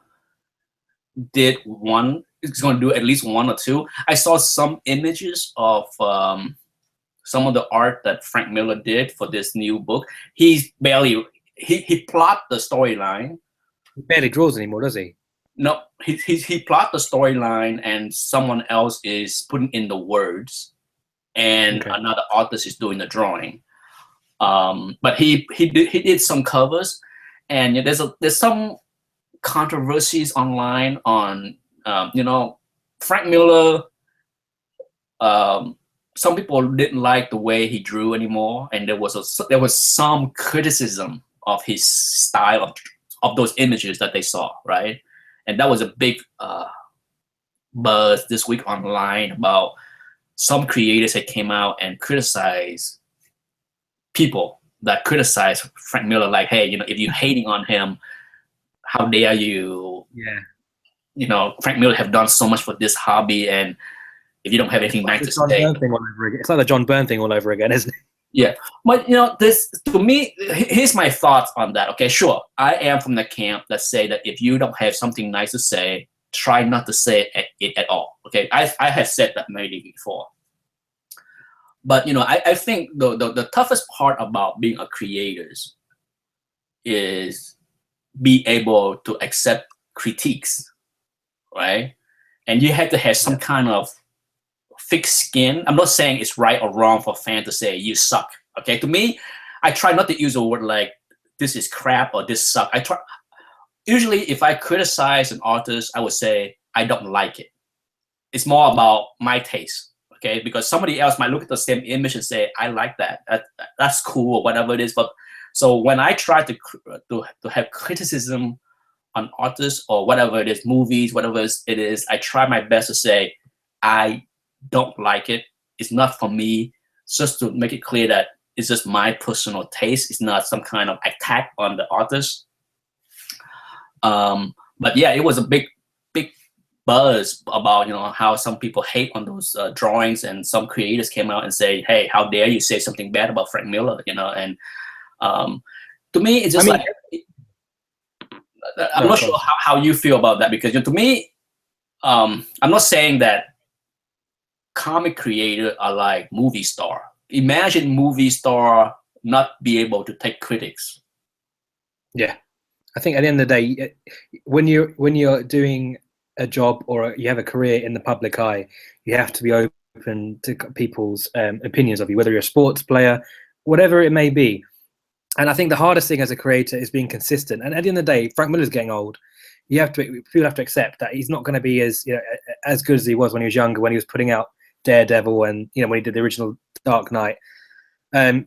did one. He's going to do at least 1 or 2. I saw some images of some of the art that Frank Miller did for this new book. He plot the storyline. He barely draws anymore, does he? No, he plot the storyline, and someone else is putting in the words, and another artist is doing the drawing. But he did some covers, and there's some controversies online on Frank Miller. Some people didn't like the way he drew anymore, and there was some criticism of his style of those images that they saw, right? And that was a big buzz this week online about some creators that came out and criticized people that criticize Frank Miller, like, hey, if you're hating on him, how dare you? Yeah. Frank Miller have done so much for this hobby, and if you don't have anything nice to say, it's like the John Byrne thing all over again, isn't it? Yeah, but this, to me, here's my thoughts on that. Okay, sure, I am from the camp that say that if you don't have something nice to say, try not to say it at all. Okay, I have said that maybe before, but I think the toughest part about being a creator is be able to accept critiques, right? And you have to have some kind of thick skin. I'm not saying it's right or wrong for a fan to say you suck. Okay, to me, I try not to use a word like this is crap or this suck. Usually if I criticize an artist, I would say I don't like it. It's more about my taste, okay? Because somebody else might look at the same image and say, I like that. That's cool or whatever it is. But so when I try to have criticism on artists or whatever it is, movies, whatever it is, I try my best to say, I don't like it. It's not for me. just to make it clear that it's just my personal taste. It's not some kind of attack on the artist. But yeah, it was a big buzz about how some people hate on those drawings, and some creators came out and say, "Hey, how dare you say something bad about Frank Miller?" And to me, it's just I'm not sure how you feel about that, because to me, I'm not saying that comic creators are like movie star. Imagine movie star not be able to take critics. Yeah, I think at the end of the day, when you're doing a job or you have a career in the public eye, you have to be open to people's opinions of you, whether you're a sports player, whatever it may be. And I think the hardest thing as a creator is being consistent. And at the end of the day, Frank Miller's getting old. People have to accept that he's not going to be as good as he was when he was younger, when he was putting out Daredevil and when he did the original Dark Knight. I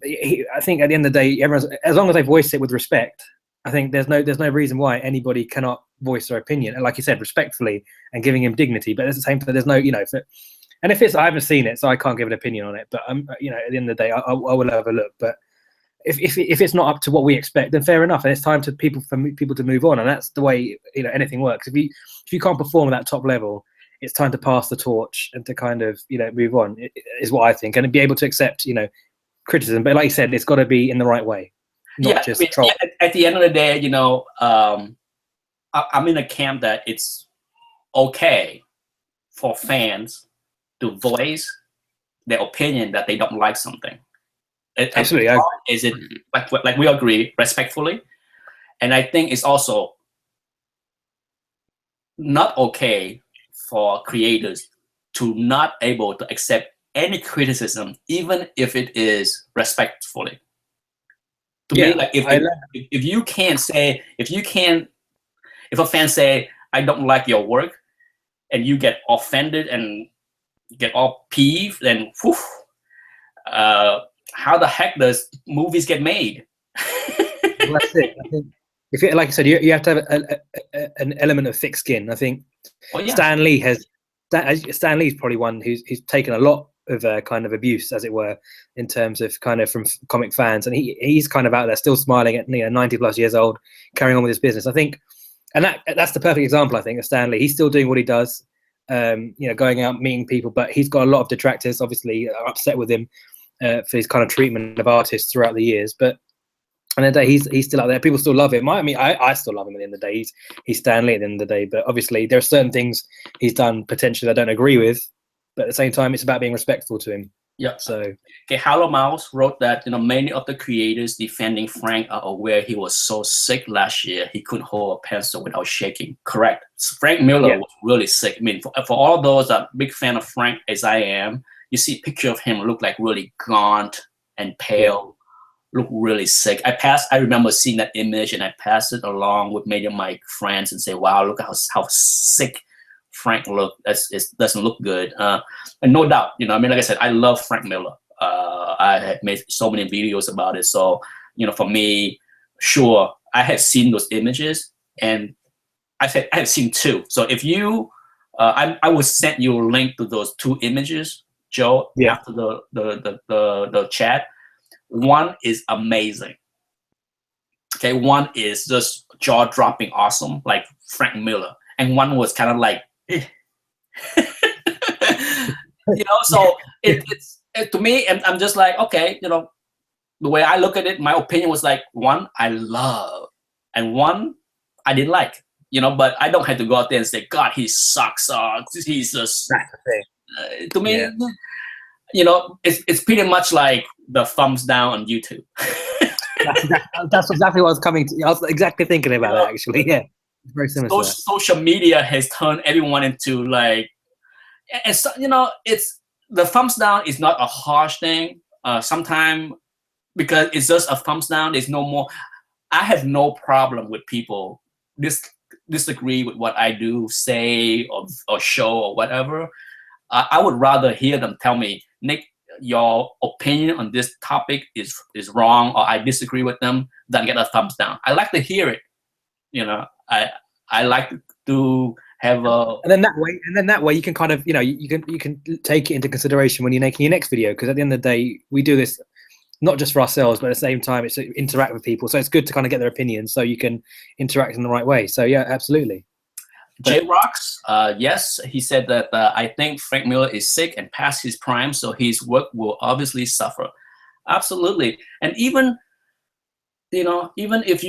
think at the end of the day, as long as they voice it with respect, I think there's no reason why anybody cannot voice their opinion, and like you said, respectfully and giving him dignity. But at the same time, there's no and if it's, I haven't seen it, so I can't give an opinion on it. But at the end of the day, I will have a look. But if it's not up to what we expect, then fair enough, and it's time for people to move on, and that's the way anything works. If you can't perform at that top level, it's time to pass the torch and to kind of move on. Is what I think, and be able to accept criticism. But like you said, it's got to be in the right way, not just troll. At the end of the day, I'm in a camp that it's okay for fans to voice their opinion that they don't like something. Absolutely. Is it like we agree respectfully? And I think it's also not okay for creators to not able to accept any criticism, even if it is respectfully. To me, like if a fan say, "I don't like your work," and you get offended and get all peeved, then whew, how the heck does movies get made? Well, that's it. I think like I said, you have to have an element of thick skin. I think Stan Lee's probably one who's taken a lot of kind of abuse, as it were, in terms of kind of from comic fans, and he's kind of out there still smiling at 90 plus years old, carrying on with his business. I think, and that's the perfect example, I think, of Stan Lee. He's still doing what he does, going out meeting people, but he's got a lot of detractors, obviously, are upset with him for his kind of treatment of artists throughout the years. But at the end of the day, he's still out there. People still love him. I still love him at the end of the day. He's Stan Lee at the end of the day. But obviously, there are certain things he's done potentially I don't agree with. But at the same time, it's about being respectful to him. Yeah. So, Hollow Mouse wrote that many of the creators defending Frank are aware he was so sick last year he couldn't hold a pencil without shaking. Correct. Frank Miller was really sick. I mean, for all those that are big fan of Frank, as I am, you see a picture of him look like really gaunt and pale, look really sick. I remember seeing that image and I passed it along with many of my friends and say, "Wow, look how sick Frank look. It doesn't look good." And no doubt, like I said, I love Frank Miller. I had made so many videos about it. So, for me, sure, I had seen those images, and I had seen two. So if you, I will send you a link to those two images, Joe, after the chat. One is amazing. Okay, one is just jaw-dropping awesome, like Frank Miller, and one was kind of like, so it's to me, and I'm just like, okay, the way I look at it, my opinion was like, one I love, and one I didn't like, but I don't have to go out there and say, God, he sucks. He's just to me, it's pretty much like the thumbs down on YouTube. That's exactly what I was coming to. I was exactly thinking about that, actually. Yeah. Very similar. Social media has turned everyone into like, and so, it's the thumbs down is not a harsh thing. Sometimes because it's just a thumbs down, there's no more. I have no problem with people disagree with what I do, say, or show or whatever. I would rather hear them tell me, Nick, your opinion on this topic is wrong, or I disagree with them, than get a thumbs down. I like to hear it. I like to have a And then that way you can kind of, you know, you can take it into consideration when you're making your next video, because at the end of the day we do this not just for ourselves, but at the same time it's to interact with people, so it's good to kind of get their opinions so you can interact in the right way. So yeah, absolutely. J Rocks, yes, he said that I think Frank Miller is sick and past his prime, so his work will obviously suffer. Absolutely. And even, you know, even if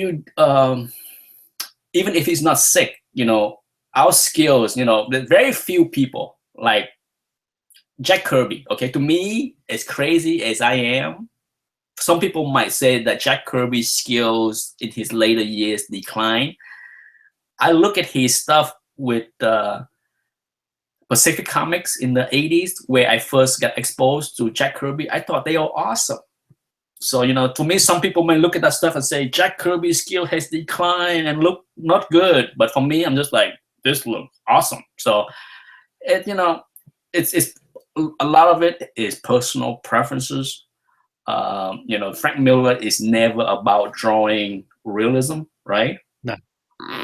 he's not sick, you know, our skills, you know, there's very few people like Jack Kirby. Okay, to me, as crazy as I am, some people might say that Jack Kirby's skills in his later years decline. I look at his stuff with Pacific Comics in the 80s, where I first got exposed to Jack Kirby. I thought they were awesome. So, you know, to me, some people may look at that stuff and say Jack Kirby's skill has declined and look not good. But for me, I'm just like, this looks awesome. So, you know, it's a lot of it is personal preferences. You know, Frank Miller is never about drawing realism, right? No.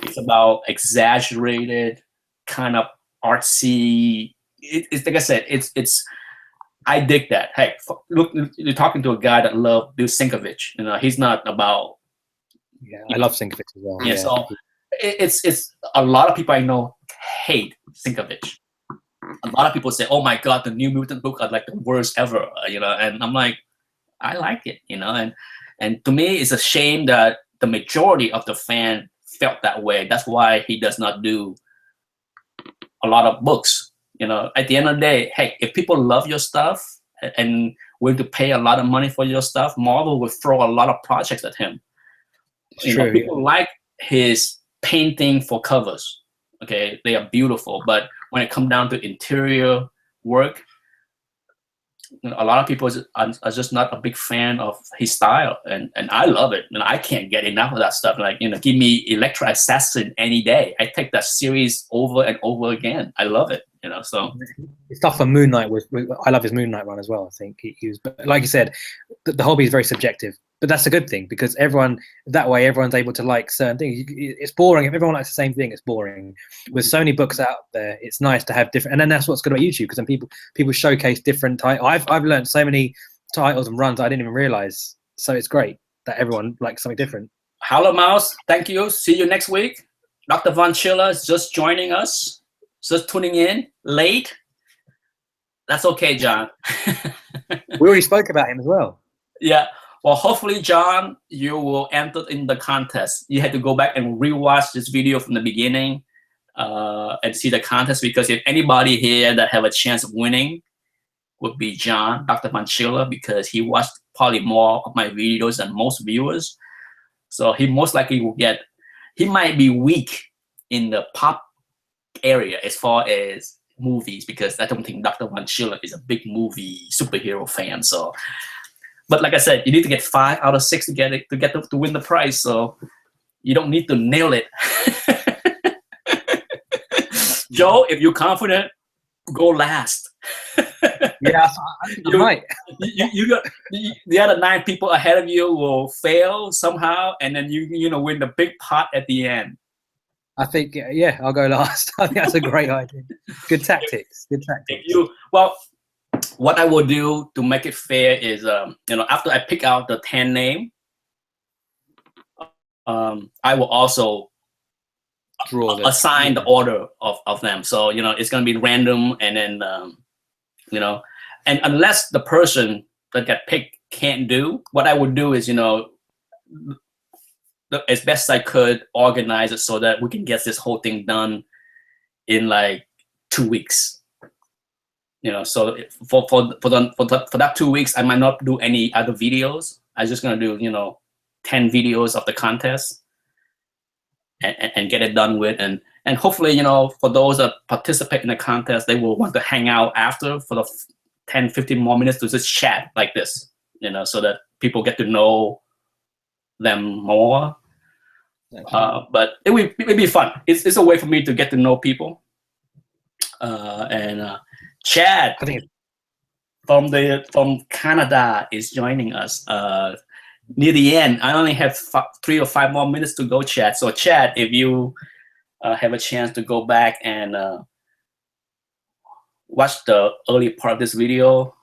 It's about exaggerated, kind of artsy. It's like I said, it's. I dig that. Hey, look, you're talking to a guy that loves Bill Sienkiewicz. You know, he's not about. Yeah, I love Sienkiewicz as well. Yeah, so it's a lot of people I know hate Sienkiewicz. A lot of people say, "Oh my God, the New Mutant book are like the worst ever." You know, and I'm like, I like it. You know, and to me, it's a shame that the majority of the fan felt that way. That's why he does not do a lot of books. You know, at the end of the day, hey, if people love your stuff and willing to pay a lot of money for your stuff, Marvel will throw a lot of projects at him. You know, people like his painting for covers. Okay, they are beautiful, but when it comes down to interior work, you know, a lot of people are just not a big fan of his style, and I love it. And I can't get enough of that stuff. Like, you know, give me Electra Assassin any day. I take that series over and over again. I love it. You know, so his stuff on Moon Knight I love his Moon Knight run as well. I think he was, like you said, the hobby is very subjective, but that's a good thing, because everyone's able to like certain things. It's boring if everyone likes the same thing. It's boring. With so many books out there, it's nice to have different, and then that's what's good about YouTube, because then people showcase different titles. I've learned so many titles and runs I didn't even realize. So it's great that everyone likes something different. Howler Mouse, thank you. See you next week. Dr. Von Schiller is just joining us. Just tuning in late. That's okay, John. We already spoke about him as well. Yeah. Well, hopefully, John, you will enter in the contest. You had to go back and rewatch this video from the beginning and see the contest, because if anybody here that have a chance of winning would be John, Dr. Von Schiller, because he watched probably more of my videos than most viewers. So he most likely will get, he might be weak in the pop area as far as movies, because I don't think Dr. Von Schiller is a big movie superhero fan. So, but like I said, you need to get 5 out of 6 to win the prize. So you don't need to nail it. Joe, if you're confident, go last. Yeah, you're right. You got the other 9 people ahead of you will fail somehow, and then you know, win the big pot at the end. I think, yeah, I'll go last. I think that's a great idea. Good tactics. Good tactics. Well, what I will do to make it fair is, you know, after I pick out the 10 name, I will also assign the order of them. So, you know, it's going to be random, and then, you know, and unless the person that got picked can't do, what I would do is, you know, as best I could organize it so that we can get this whole thing done in like 2 weeks. You know, so for that 2 weeks, I might not do any other videos. I'm just gonna do, you know, 10 videos of the contest and get it done with, and hopefully, you know, for those that participate in the contest, they will want to hang out after for the 10-15 more minutes to just chat like this, you know, so that people get to know them more. But it will be fun. It's a way for me to get to know people. And Chad from Canada is joining us near the end. I only have 3 or 5 more minutes to go, Chad. So Chad, if you have a chance to go back and watch the early part of this video,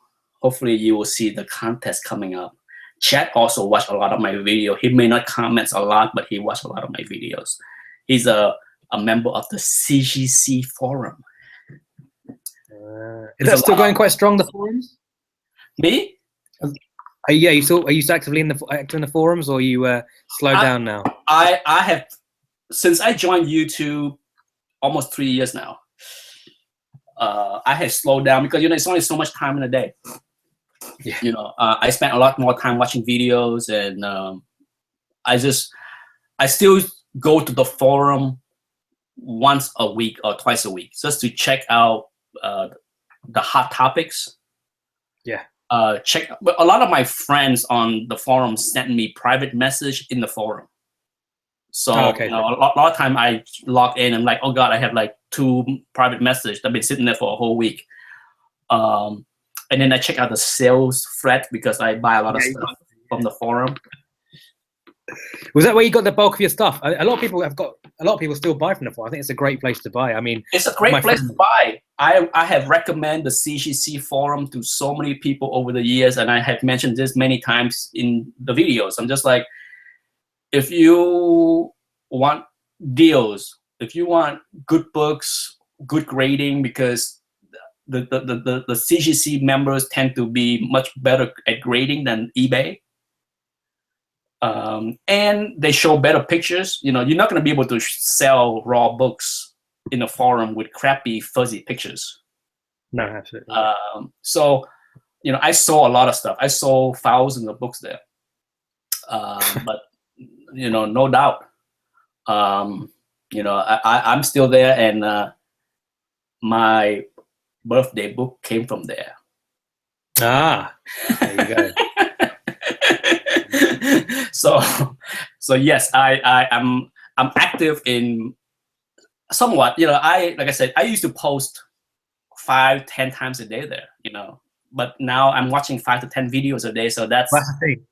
hopefully you will see the contest coming up. Chad also watched a lot of my video. He may not comment a lot, but he watched a lot of my videos. He's a member of the CGC forum. Is that still going quite strong, the forums? Me? Yeah, are you still actively in the forums, or you slowed down now? I have, since I joined YouTube almost 3 years now. I have slowed down because it's only so much time in a day. Yeah. I spent a lot more time watching videos, and I still go to the forum once a week or twice a week just to check out the hot topics. Yeah. But a lot of my friends on the forum sent me private message in the forum. So okay. A lot of time I log in and like, oh God, I have like 2 private messages that have been sitting there for a whole week. And then I check out the sales thread because I buy a lot of stuff from the forum. Was that where you got the bulk of your stuff? A lot of people still buy from the forum. I think it's a great place to buy. I mean, it's a great place to buy. I have recommended the CGC forum to so many people over the years, and I have mentioned this many times in the videos. I'm just like, if you want deals, if you want good books, good grading, because the CGC members tend to be much better at grading than eBay. And they show better pictures. You're not going to be able to sell raw books in a forum with crappy, fuzzy pictures. No, absolutely. So, I sold a lot of stuff. I sold thousands of books there. But, no doubt, I'm still there, and my birthday book came from there. There you go. So yes, I'm active in somewhat. Like I said, I used to post 5-10 times a day there. But now I'm watching 5 to 10 videos a day. So that's the thing.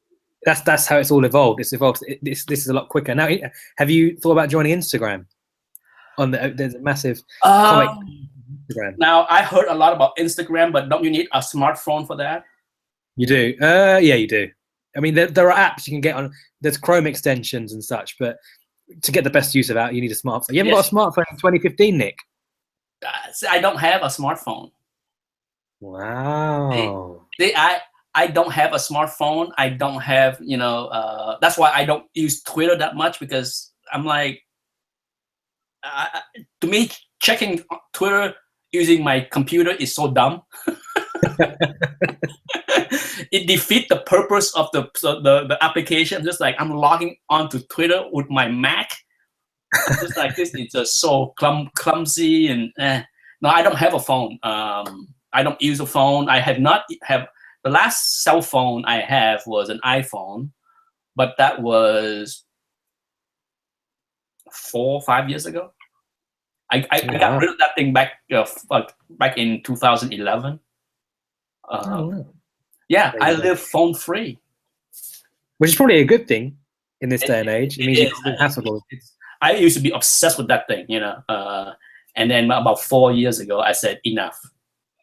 That's how it's all evolved. It's evolved. This is a lot quicker now. Have you thought about joining Instagram? There's a massive comic Instagram. Now I heard a lot about Instagram, but don't you need a smartphone for that? You do. Yeah, you do. I mean, there are apps you can get on. There's Chrome extensions and such, but to get the best use of that, you need a smartphone. You haven't got a smartphone in 2015, Nick? I don't have a smartphone. Wow. I don't have a smartphone. I don't have, that's why I don't use Twitter that much, because I'm like, to me, checking Twitter using my computer is so dumb. It defeats the purpose of the application. Just like I'm logging onto Twitter with my Mac. Just like this, it's just so clumsy and No, I don't have a phone. I don't use a phone. I have not have the last cell phone I have was an iPhone, but that was 4 or 5 years ago. I got rid of that thing back in 2011. Yeah, I live phone free, which is probably a good thing in this day and age. It means it's hassle. I used to be obsessed with that thing, and then about 4 years ago, I said, enough.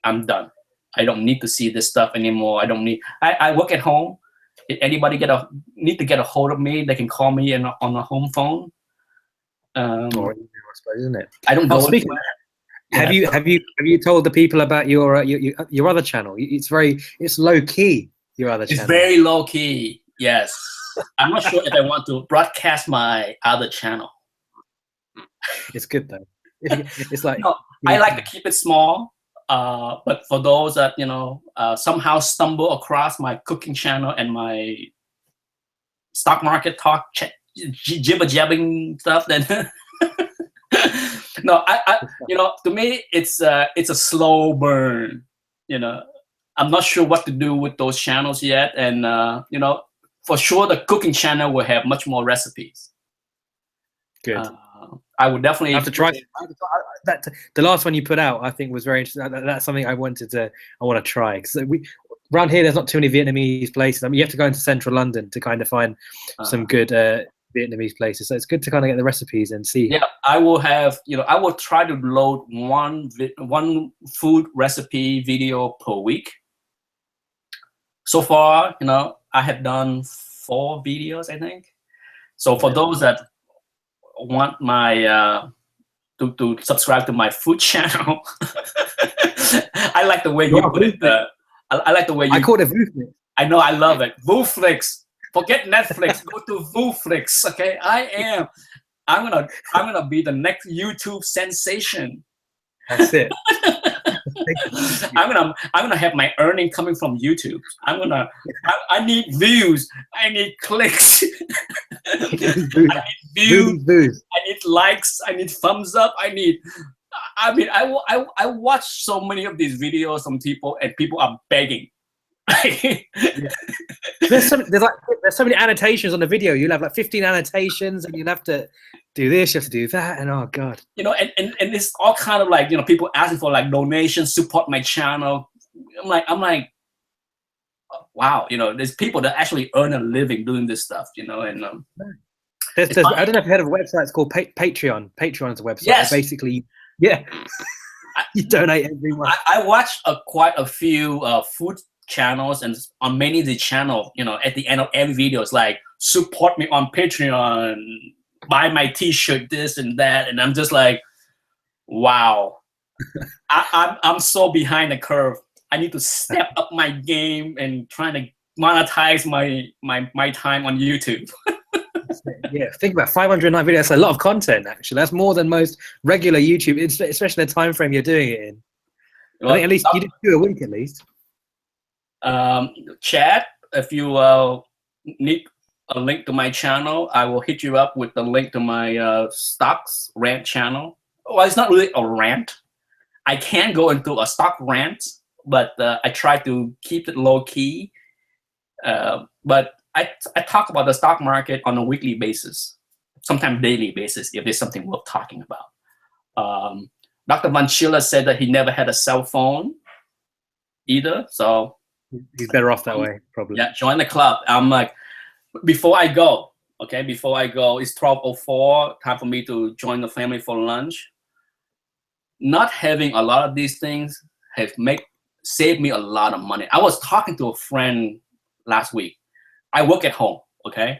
I'm done. I don't need to see this stuff anymore. I don't need. I work at home. If anybody need to get a hold of me, they can call me on a home phone. I suppose, isn't it? I don't go. Have you told the people about your other channel? It's low key. Your other channel. It's very low key. Yes. I'm not sure if I want to broadcast my other channel. It's good though. It's like I like to keep it small. But for those that somehow stumble across my cooking channel and my stock market talk jibber jabbing stuff, then no, I to me it's a slow burn. I'm not sure what to do with those channels yet, and for sure the cooking channel will have much more recipes. Good. I would definitely have to try. The last one you put out, I think, was very interesting. That's something I want to try, because around here there's not too many Vietnamese places. I mean, you have to go into central London to kind of find some good Vietnamese places, so it's good to kind of get the recipes and see. Yeah, I will have, I will try to load one food recipe video per week. So far, I have done 4 videos, I think. So for those that want my to subscribe to my food channel, I like the way you put it. I like the way you. I call it Vooflix. I know, I love it. Vooflix. Forget Netflix. Go to Vooflix. Okay, I'm gonna be the next YouTube sensation. That's it. I'm gonna have my earning coming from YouTube. I need views. I need clicks. I need views. I need likes. I need thumbs up. I watch so many of these videos from people, and people are begging. There's so many annotations on the video. You'll have like 15 annotations, and you'll have to do this, you have to do that, and oh god. And it's all kind of like, people asking for like donations, support my channel. I'm like, wow, there's people that actually earn a living doing this stuff, and I don't know if you heard of a website. It's called Patreon. Patreon is a website. Yes. Basically, yeah. You donate every month. I watched quite a few food channels, and on many of the channel, at the end of every video, it's like, support me on Patreon, buy my t-shirt, this and that, and I'm just like, wow. I'm so behind the curve. I need to step up my game and trying to monetize my time on YouTube. Yeah, think about 509 videos. That's a lot of content, actually. That's more than most regular YouTube, especially the time frame you're doing it in. Well, I think at least you do a week at least. Chad, if you need a link to my channel, I will hit you up with the link to my stocks rant channel. Well, it's not really a rant. I can go into a stock rant, but I try to keep it low key. But I talk about the stock market on a weekly basis, sometimes daily basis, if there's something worth talking about. Dr. Von Schiller said that he never had a cell phone either, so he's better off that way, probably. Yeah, join the club. I'm like, before I go, it's 12:04, time for me to join the family for lunch. Not having a lot of these things have saved me a lot of money. I was talking to a friend last week. I work at home, okay?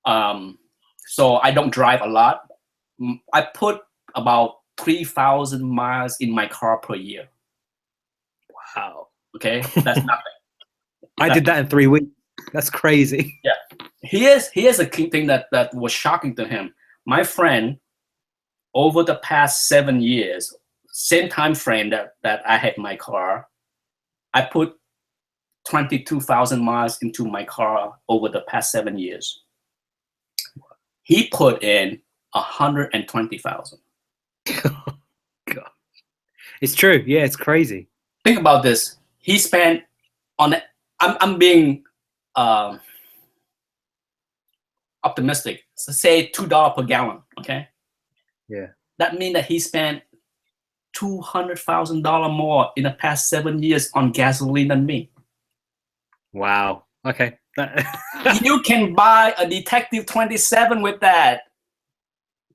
So I don't drive a lot. I put about 3,000 miles in my car per year. Wow. Okay, that's nothing. I did that in 3 weeks. That's crazy. Yeah. Here's a key thing that was shocking to him. My friend, over the past 7 years, same time frame that I had my car, I put 22,000 miles into my car over the past 7 years. He put in 120,000. God. It's true. Yeah, it's crazy. Think about this. He spent on it. I'm being optimistic. So say $2 per gallon. Okay. Yeah. That means that he spent $200,000 more in the past 7 years on gasoline than me. Wow. Okay. You can buy a Detective 27 with that.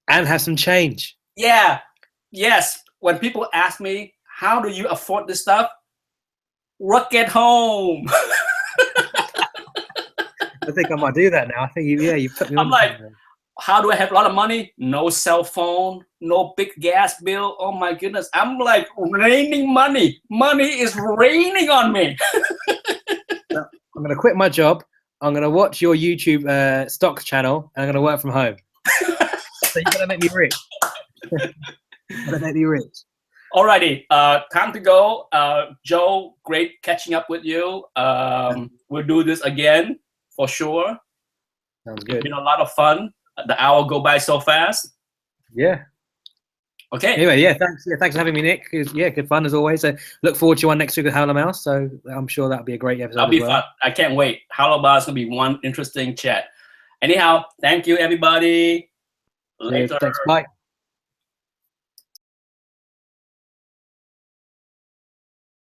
And have some change. Yeah. Yes. When people ask me, how do you afford this stuff? Work at home. I think I might do that now. I think you put me on. I'm like, how do I have a lot of money? No cell phone, no big gas bill. Oh my goodness. I'm like raining money. Money is raining on me. I'm going to quit my job. I'm going to watch your YouTube stocks channel, and I'm going to work from home. So you're going to make me rich. You're going to make me rich. Alrighty, time to go. Joe, great catching up with you. We'll do this again for sure. Sounds good. It's been a lot of fun. The hour go by so fast. Yeah. Okay. Anyway, yeah, thanks. Yeah, thanks for having me, Nick. Yeah, good fun as always. So look forward to one next week with Howler Mouse. So I'm sure that'll be a great episode. That'll be fun. I can't wait. Howler Mouse is gonna be one interesting chat. Anyhow, thank you everybody. Later. Yeah, thanks. Bye.